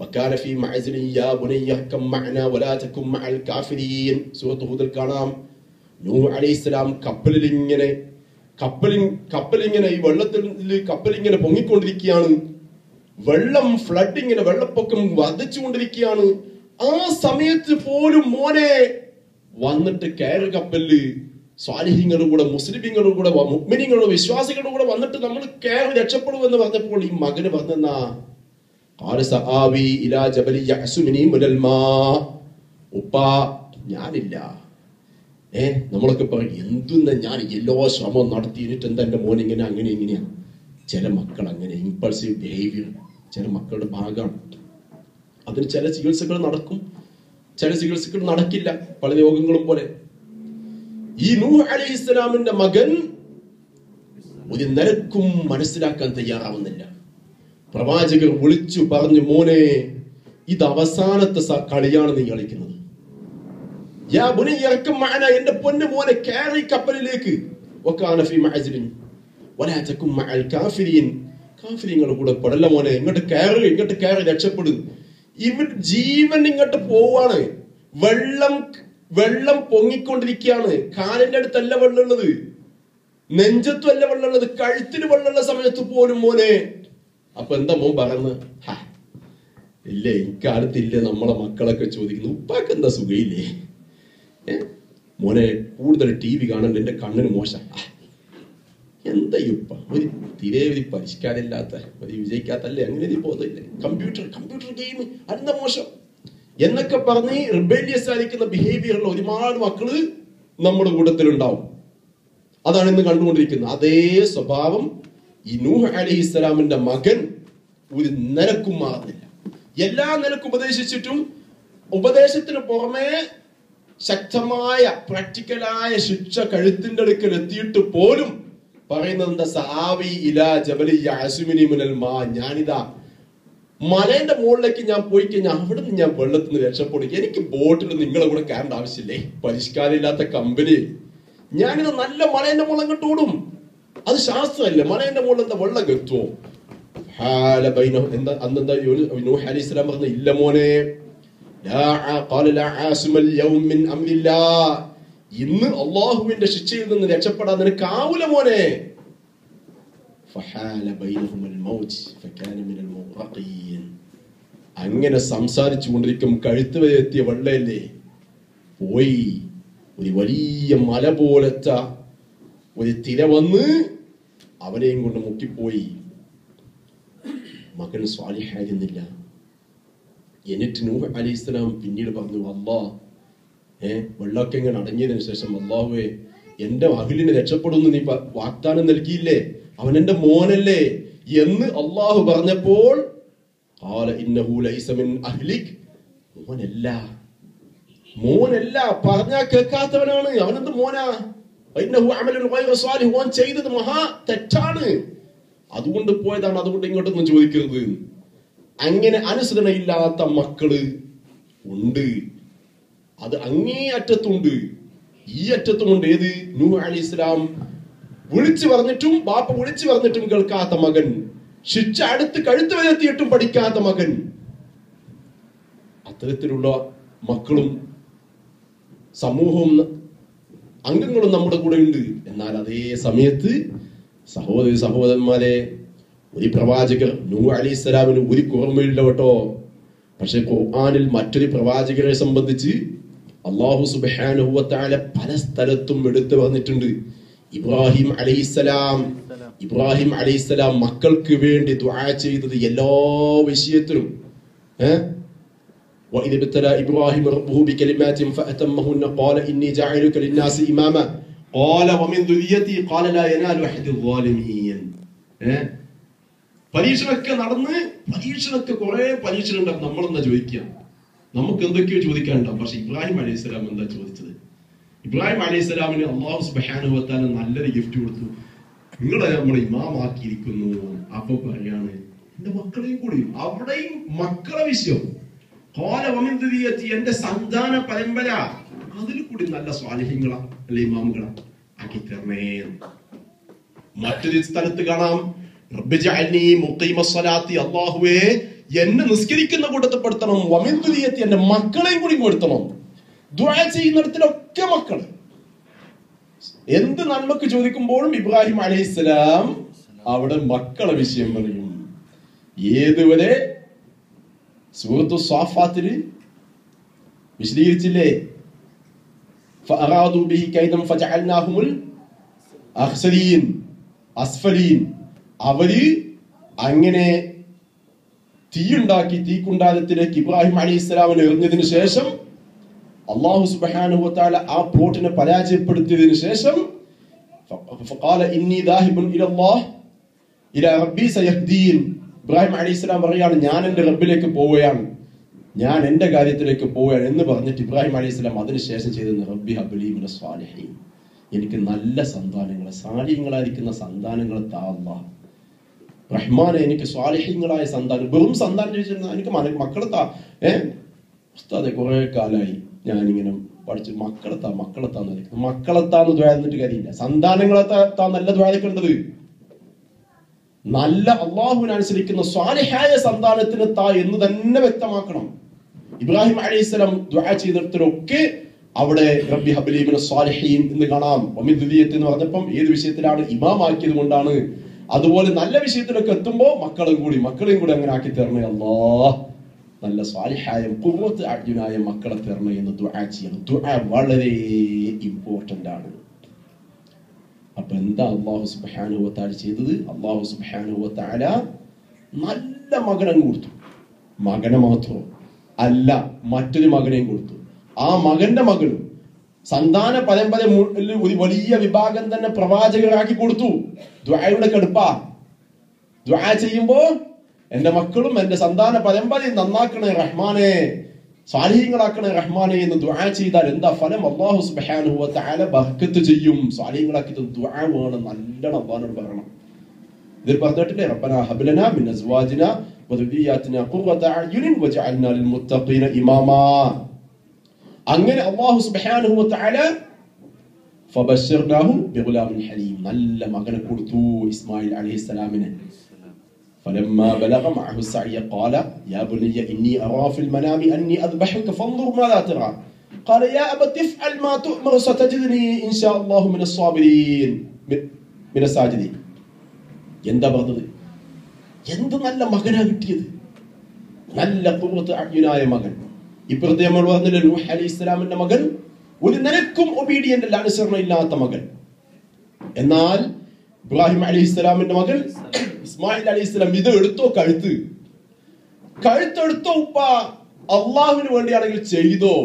വകാന ഫീ മഅസിലിൻ യാ ബുനയ്യ കം മഅനാ വലാ തകും മഅൽ കാഫിരീൻ. സൂറത്ത് ഹൂദിൽ കാണാം. നൂഹ് അലൈഹിസ്സലാം കപ്പലിങ്ങനെ ഈ കപ്പലിങ്ങനെ പൊങ്ങിക്കൊണ്ടിരിക്കുകയാണ്. വെള്ളം ഫ്ലഡ്, ഇങ്ങനെ വെള്ളപ്പൊക്കം വർദ്ധിച്ചുകൊണ്ടിരിക്കുകയാണ്. ആ സമയത്ത് പോലും മോനെ വന്നിട്ട് കയറ് കപ്പലില് സ്വാലിഹീങ്ങളുടെ കൂടെ, മുസ്ലിമീങ്ങളുടെ കൂടെ, മുഅ്മിനീങ്ങളുടെ വിശ്വാസികളുടെ കൂടെ വന്നിട്ട് നമ്മൾ കയറി രക്ഷപ്പെടുമെന്ന് പറഞ്ഞപ്പോൾ ഈ മകന് പറഞ്ഞെന്നാ ഉപ്പാ ഞാനില്ല. നമ്മളൊക്കെ പറയും എന്തുന്ന ഞാൻ എല്ലാ ശ്രമം നടത്തിയിട്ട് എന്താ എന്റെ മോൻ ഇങ്ങനെ അങ്ങനെ ഇങ്ങനെയാ. ചില മക്കൾ അങ്ങനെ ഇമ്പൾസീവ് ബിഹേവിയർ ചില മക്കളുടെ ഭാഗമാണ്. അതിന് ചില ചികിത്സകൾ നടക്കും, ചില ചികിത്സകൾ നടക്കില്ല, പല രോഗങ്ങളും പോലെ. ഈ നൂഹ് അലൈഹിസ്സലാമിന്റെ മകൻ ഒരു നിരക്കും മനസ്സിലാക്കാൻ തയ്യാറാവുന്നില്ല. പ്രവാചകർ വിളിച്ചു പറഞ്ഞു, മോനെ ഇത് അവസാനത്തെ കളിയാണ് നീ കളിക്കുന്നത്. യാ ബുനയ്യ ഇർകം മഅനാ, എന്റെ പൊന്നു മോനെ കയറി കപ്പലിലേക്ക്. വകാന ഫീ മഅസിലിൻ വലാ തകും മഅൽ കാഫിരീൻ, കാഫിരീങ്ങളുടെ കൂടെ പെടല്ല മോനെ, ഇങ്ങോട്ട് കയറി രക്ഷപ്പെടും. ഇവിടെ ജീവൻ ഇങ്ങോട്ട് പോവാണ്. വെള്ളം പൊങ്ങിക്കൊണ്ടിരിക്കുകയാണ്. കാലിന്റെ അടുത്തല്ല വെള്ളമുള്ളത്, നെഞ്ചത്തും അല്ല വെള്ളമുള്ളത്, കഴുത്തിന് വെള്ളമുള്ള സമയത്ത് പോലും മോനെ. അപ്പൊ എന്താ മോൻ പറയുന്നത്? ഇല്ലേ ഇക്കാലത്തില്ലേ നമ്മളെ മക്കളൊക്കെ ചോദിക്കുന്നു, ഉപ്പാക്ക് എന്താ സുഖയില്ലേ മോനെ, കൂടുതൽ TV കാണണ്ട, എന്റെ കണ്ണിന് മോശം. എന്താ ഉപ്പ ഒരു തീരെ ഒരു പരിഷ്കാരമില്ലാത്ത ഒരു വിജയിക്കാത്തല്ലേ, അങ്ങനെ പോകുന്നില്ലേ, കമ്പ്യൂട്ടർ ഗെയിം അതെന്താ മോശം എന്നൊക്കെ പറഞ്ഞ് റിബേലിയസ് ആയിരിക്കുന്ന ബിഹേവിയറുള്ള ഒരുപാട് മക്കള് നമ്മുടെ കൂട്ടത്തിലുണ്ടാവും. അതാണ് ഇന്ന് കണ്ടുകൊണ്ടിരിക്കുന്നത്. അതേ സ്വഭാവം ഈ നൂഹ് അലൈഹിസ്സലാമിന്റെ മകൻ ഒരു നിലക്കും മാറുന്നില്ല. എല്ലാ നിലക്കും ഉപദേശിച്ചിട്ടും ഉപദേശത്തിന് പുറമെ ശക്തമായ പ്രാക്ടിക്കലായ ശിക്ഷ കഴുത്തിന്റെ അടുക്കൽ എത്തിയിട്ട് പോലും പറയുന്നത് എന്താ? സആവി ഇലാ ജബലി യഅസുമിനി മിനൽ മാ. ഞാനിതാ മലയുടെ മുകളിലേക്ക് ഞാൻ പോയി കഴിഞ്ഞാൽ അവിടെ നിന്ന് ഞാൻ വെള്ളത്തിൽ നിന്ന് രക്ഷപ്പെടും. എനിക്ക് ബോട്ടിൽ നിങ്ങളെ കൂടെ കയറേണ്ട ആവശ്യമില്ലേ? പരിഷ്കാരമില്ലാത്ത കമ്പനി. ഞാനിത് നല്ല മലേന്റെ മുകളിൽ അങ്ങോട്ട് ഓടും. അത് ശാസ്ത്രമല്ലേ? മലേന്റെ മുകളിൽ എന്താ വെള്ളം കെത്തുവോ? എന്താ അന്നെന്താ നൂഹ് അലൈഹിസ്സലാം പറഞ്ഞ? ഇല്ല മോനെ, ഇന്ന് അള്ളാഹുവിന്റെ ശിക്ഷയിൽ നിന്ന് രക്ഷപ്പെടാൻ നിനക്കാവൂല മോനെ. അങ്ങനെ സംസാരിച്ചു കൊണ്ടിരിക്കും കഴുത്ത് വരെ എത്തിയ വെള്ളയല്ലേ പോയി ഒരു വലിയ മല പോലത്തെ ഒരു തിര വന്ന് അവനെയും കൊണ്ട് മുക്കിപ്പോയി. മകൻ സ്വാലിഹായിരുന്നില്ല. എന്നിട്ട് നൂഹ് അലൈഹിസ്സലാം പിന്നീട് പറഞ്ഞു, അല്ലാഹ് വെള്ളമൊക്കെ ഇങ്ങനെ അടങ്ങിയതിനു ശേഷം, അല്ലാഹുവേ എന്റെ അഹ്ലിനെ രക്ഷപ്പെടുന്നു നീ വാഗ്ദാനം നൽകിയില്ലേ, അവൻ എന്റെ മോനല്ലേ എന്ന് അള്ളാഹു പറഞ്ഞപ്പോൾ മോനല്ല പറഞ്ഞാ കേൾക്കാത്തവനാണ്. അവനെന്ത് മോനാ? ഓൻ ചെയ്തത് മഹാ തെറ്റാണ്, അതുകൊണ്ട് പോയതാണ്, അതുകൊണ്ട് ഇങ്ങോട്ടൊന്നും ചോദിക്കരുത്. അങ്ങനെ അനുസരണയില്ലാത്ത മക്കള് ഉണ്ട്. അത് അങ്ങേ അറ്റത്തുണ്ട്, ഈ അറ്റത്തുമുണ്ട്. ഏത്? നൂഹ് അലൈഹിസ്സലാം വിളിച്ചു പറഞ്ഞിട്ടും ബാപ്പ വിളിച്ചു പറഞ്ഞിട്ടും കേൾക്കാത്ത മകൻ, ശിക്ഷ അടുത്ത് കഴുത്ത് വരെത്തിയിട്ടും പഠിക്കാത്ത മകൻ. അത്തരത്തിലുള്ള മക്കളും സമൂഹവും അംഗങ്ങളും നമ്മുടെ കൂടെ ഉണ്ട്. എന്നാൽ അതേ സമയത്ത് സഹോദരന്മാരെ, ഒരു പ്രവാചകർ നൂഹ് അലൈഹിസ്സലാമിന് ഒരു കുറവുമില്ല കേട്ടോ. പക്ഷെ ഖുർആനിൽ മറ്റൊരു പ്രവാചകരെ സംബന്ധിച്ച് അല്ലാഹു സുബ്ഹാനഹു വ തആല പല സ്ഥലത്തും എടുത്തു പറഞ്ഞിട്ടുണ്ട്. ഇബ്രാഹിം അലൈഹിസ്സലാം മക്കൾക്ക് വേണ്ടി ദുആ ചെയ്തത് എല്ലാ വിഷയത്തിലും. وإذ ابتلى إبراهيم ربه بكلمات فأتمهن قال إني جاعلك للناس إماما قال ومن ذريتي قال لا ينال أحد الظالمين. പരീക്ഷണമൊക്കെ നടന്ന് കുറെ പരീക്ഷണം ഉണ്ടാവും. നമ്മളെന്താ ചോദിക്കുക? നമുക്ക് എന്തൊക്കെയോ ചോദിക്കാനുണ്ടാവും. പക്ഷെ ഇബ്രാഹിം അലൈഹിസ്സലാം എന്താ ചോദിച്ചത്? ഇബ്രാഹിം അലൈഹിസ്സലാമിന് അല്ലാഹു സുബ്ഹാനഹു വ തആല നല്ലൊരു ഗിഫ്റ്റ് കൊടുത്തു. നിങ്ങളെ നമ്മൾ ഇമാമാക്കിയിരിക്കുന്നു. അപ്പൊ പറയാണ് എന്റെ മക്കളെയും കൂടി, അവിടെയും മക്കളെ വിഷയം. എന്റെ സന്താന പരമ്പര അതിൽ കൂടി നല്ല സ്വാലിഹ്യങ്ങളാ അല്ലെ ഇമാമുകളാ ആക്കി തരണേ. മറ്റൊരു സ്ഥലത്ത് കാണാം, അല്ലാഹുവേ എന്നെ നിസ്കരിക്കുന്ന കൂട്ടത്തിൽ പെടുത്തണം, എന്റെ മക്കളെയും കൂടി പെടുത്തണം. ദുആ ചെയ്യുന്നിടത്തിലൊക്കെ മക്കള്. എന്ത് നന്മക്ക് ചോദിക്കുമ്പോഴും ഇബ്രാഹിം അലൈഹിസ്സലാം അവിടെ മക്കളെ വിഷയം പറയും. ഏതുവരെ സൂറത്തു സ്വാഫാത്തിൽ വിശദീകരിച്ചില്ലേ? ഫഅറാദു ബിഹി കൈദൻ ഫജഅൽനാഹുൽ അഖ്സരീൻ അസ്ഫലീൻ. അവര് അങ്ങനെ തീയുണ്ടാക്കി തീക്കുണ്ടാരത്തിലേക്ക് ഇബ്രാഹിം അലൈഹിസ്സലാമിനെ എറിഞ്ഞതിന് ശേഷം അല്ലാഹു സുബ്ഹാനഹു വ തആല ആ പ്ലോട്ടിനെ പരാജയപ്പെടുത്തിയതിനു ശേഷം ഫഖാല ഇന്നി ദാഹിബുൻ ഇലല്ലാഹ് ഇലാ റബ്ബി സയഹ്ദീൻ. ഇബ്രാഹിം അലൈഹിസ്സലാം പറയാണ്, ഞാൻ എന്റെ റബ്ബിലേക്ക് പോവുകയാണ്, ഞാൻ എന്റെ കാര്യത്തിലേക്ക് പോവുകയാണ് എന്ന് പറഞ്ഞിട്ട് ഇബ്രാഹിം അലൈഹിസ്സലാം അതിനുശേഷം ചെയ്തത് റബ്ബി ഹബ്ലി മിനസ് സ്വാലിഹീൻ, എനിക്ക് നല്ല സന്താനങ്ങളെ, സാലിഹ്യങ്ങളായിരിക്കുന്ന സന്താനങ്ങളെ താ അല്ലാഹ്. റഹ്മാനെ എനിക്ക് സ്വാലിഹ്യങ്ങളായ സന്താനം, വെറും സന്താനം ചോദിച്ചിരുന്ന എനിക്ക് മക്കളെ താ. ഉസ്താദെ കുറെ കാലമായി ഞാനിങ്ങനെ പഠിച്ചു മക്കളെത്താന്ന് ദ്വാരന്നിട്ട് കാര്യമില്ല. സന്താനങ്ങളെത്താ നല്ല ദ്വാരക്കേണ്ടത്. നല്ല അള്ളാഹുവിനനുസരിക്കുന്ന സ്വാലിഹായ സന്താനത്തിന് താ എന്ന് തന്നെ വ്യക്തമാക്കണം. ഇബ്രാഹിം അലൈഹിസ്സലാം ദുആ ചെയ്തിടത്തൊക്കെ അവിടെ റബ്ബി ഹബ്ലി മിനസ് സ്വാലിഹീൻ എന്ന് കാണാം. വമിൻ ദുരിയത്തി എന്ന് പറഞ്ഞപ്പം ഏത് വിഷയത്തിലാണ്? ഇമാമാക്കിയത് കൊണ്ടാണ്. അതുപോലെ നല്ല വിഷയത്തിലൊക്കെ എത്തുമ്പോ മക്കളെയും കൂടി അങ്ങനെ ആക്കി തരണേ അല്ലാഹ്, നല്ല സ്വാലിഹായ ഖുർറത്ത് അഅ്യുനായ മക്കളെ തരണേ എന്ന് ദുആ ചെയ്യണം. ദുആ വളരെ ഇമ്പോർട്ടന്റ് ആണ്. അപ്പൊ എന്താ അല്ലാഹു സുബ്ഹാനഹു വ തആല ചെയ്തത്? അല്ലാഹു സുബ്ഹാനഹു വ തആല നല്ല മകനെ കൊടുത്തു. മകനെ മാത്രം അല്ല, മറ്റൊരു മകനെയും കൊടുത്തു. ആ മകന്റെ മകനും സന്താന പരമ്പര ഒരു വലിയ വിഭാഗം തന്നെ പ്രവാചകരാക്കി കൊടുത്തു. ദുആയുടെ കടുപ്പ ദുആ ചെയ്യുമ്പോ എന്റെ മക്കളും എന്റെ സന്താന പരമ്പരയും നന്നാക്കണേ റഹ്മാനെ, സ്വാലിഹീങ്ങളാക്കണേ റഹ്മാനെ എന്ന് ദുആ ചെയ്താൽ എന്താ ഫലം? അല്ലാഹു സുബ്ഹാനഹു വ തആല ബർക്കത്ത് ചെയ്യും. സ്വാലിഹീങ്ങളാക്കി ദുആ വേണം, നല്ലോണം അല്ലാഹുവോട് പറയണം. ഇതിൽ പറഞ്ഞിട്ടില്ലേ, റബ്ബനാ ഹബ് ലനാ മിൻ അസ്വാജിനാ വ ദുരിയ്യാതിനാ ഖുർറത അഅ്യുനിൻ വജഅൽനാ ലിൽ മുത്തഖീന ഇമാമാ. അങ്ങനെ അല്ലാഹു സുബ്ഹാനഹു വ തആല ഫബശർനാഹു ബിഗുലാമിൻ ഹലീം, നല്ല മകനെ കൊടുത്തു ഇസ്മായിൽ അലൈഹിസ്സലാമിനെ. فلما بلغ معه السعي قال يا بني إني أرى في المنام أني أذبحك فانظر ماذا ترى قال يا أبت افعل ما تؤمر ستجدني إن شاء الله من الصابرين من الساجدين. എന്താ പറഞ്ഞത്? എന്ത് നല്ല മകനാ കിട്ടിയത്, നല്ല ഖുർറത്ത് അഅ്യുനായ മകൻ. ഇപ്പുറത്തെ നമ്മൾ പറഞ്ഞില്ലേ നൂഹ് അലൈഹിസ്സലാമിന്റെ മകൻ, ഒരു നിലക്കും ഒബീഡിയന്റ് അല്ല, അനുസരണ ഇല്ലാത്ത മകൻ. എന്നാൽ ഇബ്രാഹിം അലൈഹിസ്സലാമിന്റെ മകൻ ഇസ്മായിൽ അലൈഹിസ്സലാം ഇത് എടുത്തോ, കഴുത്തെടുത്തോ ഉപ്പ, അള്ളാഹുവിന് വേണ്ടിയാണെങ്കിൽ ചെയ്തോ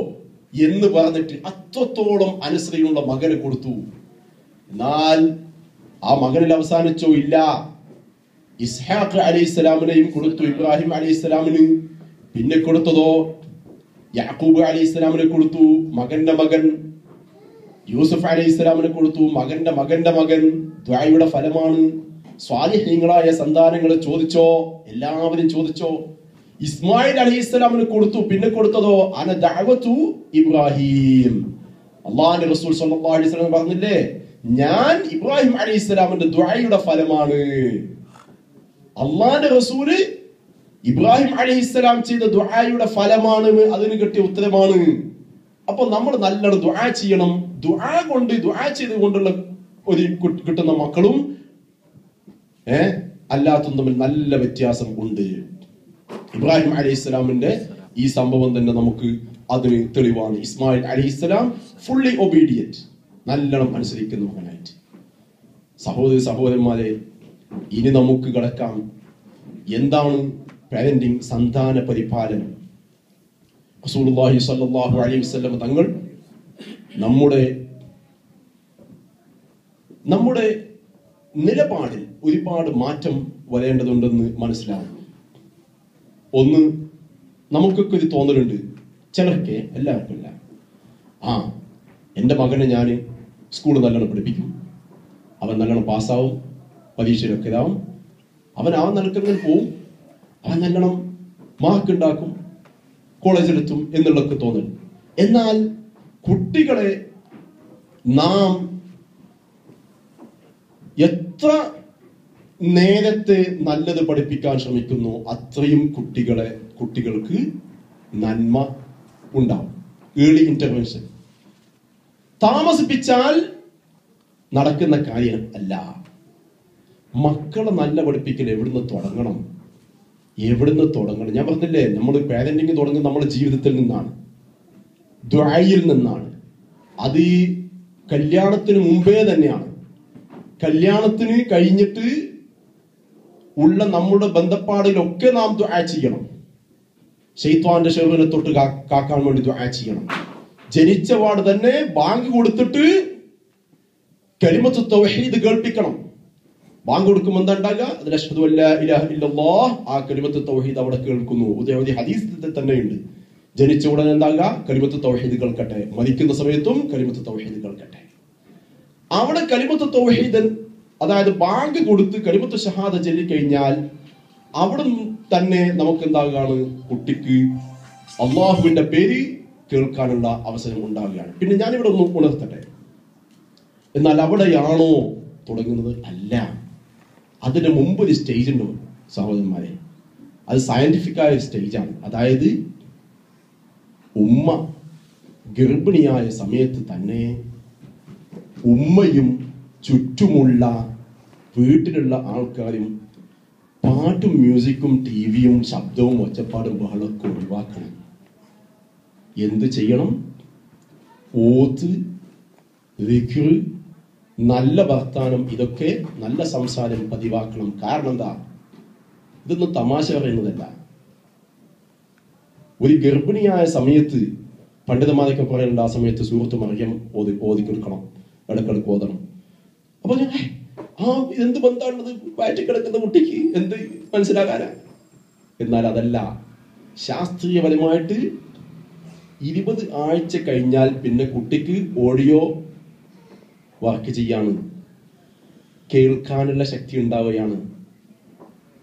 എന്ന് പറഞ്ഞിട്ട് അത്രത്തോളം അനുസരണയുള്ള മകനെ കൊടുത്തു. എന്നാൽ ആ മകനിൽ അവസാനിച്ചോ? ഇല്ല. ഇസ്ഹാഖ് അലൈഹിസ്സലാമിനെയും കൊടുത്തു ഇബ്രാഹിം അലൈഹിസ്സലാമിന്. പിന്നെ കൊടുത്തതോ യാക്കൂബ് അലൈഹിസ്സലാമിനെ കൊടുത്തു, മകന്റെ മകൻ. യൂസുഫ് അലൈഹിസ്സലാമിനെ കൊടുത്തു, മകന്റെ മകന്റെ മകൻ. ദുആയുടെ ഫലമാണ്. സ്വാലിഹീങ്ങളായ സന്താനങ്ങൾ ചോദിച്ചോ? എല്ലാവരും ചോദിച്ചോ? ഇസ്മായിൽ അലൈഹിസ്സലാമിന് കൊടുത്തു. പിന്നെ കൊടുത്തതോ അന ദഅവതു ഇബ്രാഹിം. അല്ലാഹുവിന്റെ റസൂൽ സ്വല്ലല്ലാഹു അലൈഹി വസല്ലം പറഞ്ഞില്ലേ, ഞാൻ ഇബ്രാഹിം അലൈഹിസ്സലാമിന്റെ ദുആയുടെ ഫലമാണ്. അല്ലാഹുവിന്റെ റസൂല് ഇബ്രാഹിം അലൈഹിസ്സലാം ചെയ്ത ദുആയുടെ ഫലമാണ്, അതിന് കിട്ടിയ ഉത്തരമാണ്. അപ്പൊ നമ്മൾ നല്ലോണം ദുആ ചെയ്യണം. ദുആ ചെയ്തുകൊണ്ടുള്ള ഒരു കിട്ടുന്ന മക്കളും അല്ലാത്തതും തമ്മിൽ നല്ല വ്യത്യാസം ഉണ്ട്. ഇബ്രാഹിം അലൈഹിസ്സലാമിന്റെ ഈ സംഭവം തന്നെ നമുക്ക് അതിന് തെളിവാണ്. ഇസ്മായിൽ അലൈഹിസ്സലാം ഫുള്ളി ഒബീഡിയന്റ്, നല്ലോണം അനുസരിക്കുന്ന മകനായിട്ട്. സഹോദരന്മാരെ, ഇനി നമുക്ക് കടക്കാം എന്താണ് പാരന്റിംഗ്, സന്താന പരിപാലനം. റസൂലുള്ളാഹി സ്വല്ലല്ലാഹു അലൈഹി വസല്ലം തങ്ങൾ നമ്മുടെ നിലപാടിൽ ഒരുപാട് മാറ്റം വരേണ്ടതുണ്ടെന്ന് മനസ്സിലാവും. ഒന്ന്, നമുക്കൊക്കെ ഒരു തോന്നലുണ്ട്, ചിലർക്ക്, എല്ലാവർക്കും ഇല്ല, എൻ്റെ മകനെ ഞാൻ സ്കൂളിൽ നല്ലോണം പഠിപ്പിക്കും, അവൻ നല്ലോണം പാസ്സാവും, പരീക്ഷയിലൊക്കെ ഇതാവും, അവൻ നിലക്കെങ്ങനെ പോവും, അവൻ നല്ലോണം മാർക്ക് ഉണ്ടാക്കും, കോളേജിലെത്തും എന്നുള്ളതൊക്കെ തോന്നൽ. എന്നാൽ കുട്ടികളെ നാം എത്ര നേരത്തെ നല്ലത് പഠിപ്പിക്കാൻ ശ്രമിക്കുന്നു, അത്രയും കുട്ടികൾക്ക് നന്മ ഉണ്ടാവും. ഏർലി ഇന്റർവെൻഷൻ താമസിപ്പിച്ചാൽ നടക്കുന്ന കാര്യം അല്ല. മക്കളെ നല്ല പഠിപ്പിക്കൽ എവിടുന്ന് തുടങ്ങണം? ഞാൻ പറഞ്ഞില്ലേ, നമ്മൾ പാരന്റിങ് തുടങ്ങുന്നത് നമ്മുടെ ജീവിതത്തിൽ നിന്നാണ്, ദുആയിൽ നിന്നാണ്. അത് ഈ കല്യാണത്തിന് മുമ്പേ തന്നെയാണ്. കല്യാണത്തിന് കഴിഞ്ഞിട്ട് ഉള്ള നമ്മുടെ ബന്ധപ്പാടിലൊക്കെ നാം ദുആ ചെയ്യണം. ശൈത്വാന്റെ ശർറിനെ തൊട്ട് കാക്കാൻ വേണ്ടി ദുആ ചെയ്യണം. ജനിച്ച പാട് തന്നെ ബാങ്ക് കൊടുത്തിട്ട് കലിമത്തു തൗഹീദ് കേൾപ്പിക്കണം. ബാങ്ക് കൊടുക്കുമ്പോൾ എന്താ ഉണ്ടാകുക? അതിൽ അശ്ഹദു അല്ലാ ഇലാഹ ഇല്ലല്ലാഹ്, ആ കലിമത്തു തൗഹീദ് അവിടെ കേൾക്കുന്നു. ഉദയവധി ഹദീസിൽ തന്നെയുണ്ട്. ജനിച്ച ഉടനെ എന്താകുക? കലിമത്തു തൗഹീദ് കേൾക്കട്ടെ. മരിക്കുന്ന സമയത്തും കലിമത്തു തൗഹീദ് കേൾക്കട്ടെ. അവിടെ കലിമത്തു തൗഹീദ്, അതായത് ബാങ്ക് കൊടുത്ത് കലിമത്തു ഷഹാദ ചൊല്ലിക്കഴിഞ്ഞാൽ അവിടെ തന്നെ നമുക്ക് എന്താകുകയാണ്? കുട്ടിക്ക് അള്ളാഹുവിന്റെ പേര് കേൾക്കാനുള്ള അവസരം ഉണ്ടാവുകയാണ്. പിന്നെ ഞാനിവിടെ ഒന്ന് ഉണർത്തട്ടെ, എന്നാൽ അവിടെയാണോ തുടങ്ങുന്നത്? അല്ല, അതിന് മുമ്പ് ഒരു സ്റ്റേജ് ഉണ്ട് സഹോദരന്മാരെ. അത് സയന്റിഫിക്കായ ഒരു സ്റ്റേജാണ്. അതായത് ഉമ്മ ഗർഭിണിയായ സമയത്ത് തന്നെ ഉമ്മയും ചുറ്റുമുള്ള വീട്ടിലുള്ള ആൾക്കാരും പാട്ടും മ്യൂസിക്കും ടിവിയും ശബ്ദവും ഒച്ചപ്പാടും ബഹളമൊക്കെ ഒഴിവാക്കണം. എന്ത് ചെയ്യണം? ഓത്ത്, ദിക്ർ, നല്ല വർത്താനം, ഇതൊക്കെ നല്ല സംസാരം പതിവാക്കണം. കാരണം എന്താ? ഇതൊന്നും തമാശ പറയുന്നതല്ല. ഒരു ഗർഭിണിയായ സമയത്ത് പണ്ഡിതന്മാരൊക്കെ പറയുന്നുണ്ട്, ആ സമയത്ത് സൂറത്ത് മറിയം ഓതി കൊടുക്കണം, ഇടക്കിടക്ക് ഓതണം. അപ്പൊ എന്ത് ബന്ധാണത് വയറ്റി കിടക്കുന്ന കുട്ടിക്ക് എന്ത് മനസ്സിലാകാനാ? എന്നാൽ അതല്ല, ശാസ്ത്രീയപരമായിട്ട് 20 ആഴ്ച കഴിഞ്ഞാൽ പിന്നെ കുട്ടിക്ക് ഓഡിയോ വർക്ക് ചെയ്യാണ്, കേൾക്കാനുള്ള ശക്തി ഉണ്ടാവുകയാണ്.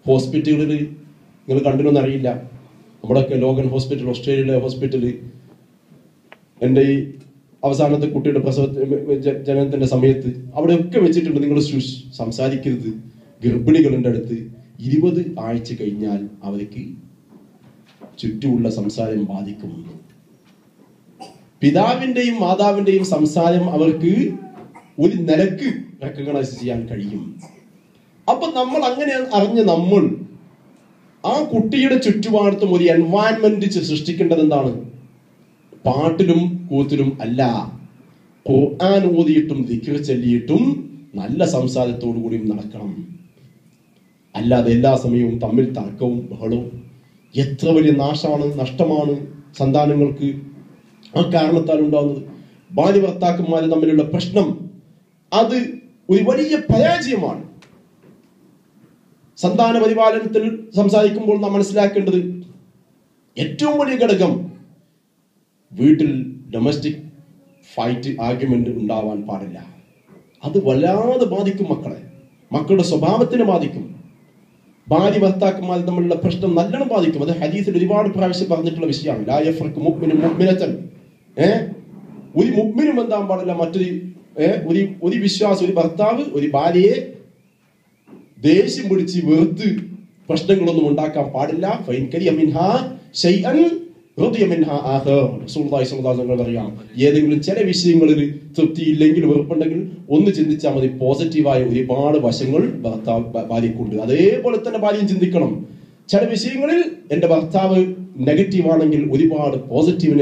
ഹോസ്പിറ്റലുകളിൽ നിങ്ങൾ കണ്ടിരുന്നൊന്നും അറിയില്ല, നമ്മുടെയൊക്കെ ലോഗൻ ഹോസ്പിറ്റൽ, ഓസ്ട്രേലിയയിലെ ഹോസ്പിറ്റല്, എൻ്റെ ഈ അവസാനത്തെ കുട്ടിയുടെ ജനനത്തിന്റെ സമയത്ത് അവിടെയൊക്കെ വെച്ചിട്ടുണ്ട്, നിങ്ങൾ സംസാരിക്കരുത് ഗർഭിണികളുടെ അടുത്ത്. 20 ആഴ്ച കഴിഞ്ഞാൽ അവർക്ക് ചുറ്റുമുള്ള സംസാരം ബാധിക്കും. പിതാവിന്റെയും മാതാവിന്റെയും സംസാരം അവർക്ക് ഒരു നിലക്ക് റെക്കഗ്നൈസ് ചെയ്യാൻ കഴിയും. അപ്പൊ നമ്മൾ അങ്ങനെ അറിഞ്ഞ് നമ്മൾ ആ കുട്ടിയുടെ ചുറ്റുപാടത്തും ഒരു എൻവയൺമെന്റ് സൃഷ്ടിക്കേണ്ടത് എന്താണ്? പാട്ടിലും കൂത്തിലും അല്ല, ഖുർആൻ ഓതിയിട്ടും ദിക്ർ ചൊല്ലിയിട്ടും നല്ല സംസാരത്തോടു കൂടിയും നടക്കണം. അല്ലാതെ എല്ലാ സമയവും തമ്മിൽ തർക്കവും ബഹളവും. എത്ര വലിയ നഷ്ടമാണ് സന്താനങ്ങൾക്ക് ആ കാരണത്താൽ ഉണ്ടാവുന്നത്. ഭാര്യ ഭർത്താക്കന്മാര് തമ്മിലുള്ള പ്രശ്നം അത് ഒരു വലിയ പരാജയമാണ്. സന്താന പരിപാലനത്തിൽ സംസാരിക്കുമ്പോൾ നാം മനസ്സിലാക്കേണ്ടത് ഏറ്റവും വലിയ ഘടകം വീട്ടിൽ ഡൊമസ്റ്റിക് ഫൈറ്റ്, ആർഗ്യുമെന്റ് ഉണ്ടാവാൻ പാടില്ല. അത് വല്ലാതെ ബാധിക്കും മക്കളുടെ സ്വഭാവത്തിനെ ബാധിക്കും. ഭാര്യ ഭർത്താക്കന്മാർ തമ്മിലുള്ള പ്രശ്നം നല്ലോണം ബാധിക്കും. അത് ഹദീസിൽ ഒരുപാട് പ്രാവശ്യം പറഞ്ഞിട്ടുള്ള വിഷയമാണ്. ലാ യഫ്റഖു മുഅ്മിനും മുഅ്മിനതൻ, ഒരു മുഅ്മിനും എന്താൻ പാടില്ല, മറ്റൊരു ഒരു വിശ്വാസി, ഒരു ഭർത്താവ് ഒരു ഭാര്യയെ ദേഷ്യം പിടിച്ച് വെറുത്ത് പ്രശ്നങ്ങളൊന്നും ഉണ്ടാക്കാൻ പാടില്ല. ഫൈൻ കരിയ മിൻഹാ ശൈഅൻ റദിയ മിൻഹാ ആഖർ. റസൂലുള്ളാഹി സ്വല്ലല്ലാഹു അലൈഹി വസല്ലം പറയാം, ഏതെങ്കിലും ചില വിഷയങ്ങളിൽ തൃപ്തിയില്ലെങ്കിൽ, വെറുപ്പുണ്ടെങ്കിൽ ഒന്ന് ചിന്തിച്ചാൽ മതി, പോസിറ്റീവായ ഒരുപാട് വശങ്ങൾ ഭാര്യക്കുണ്ട്. അതേപോലെ തന്നെ ഭാര്യയും ചിന്തിക്കണം, ചില വിഷയങ്ങളിൽ എന്റെ ഭർത്താവ് നെഗറ്റീവ് ആണെങ്കിൽ ഒരുപാട് പോസിറ്റീവ്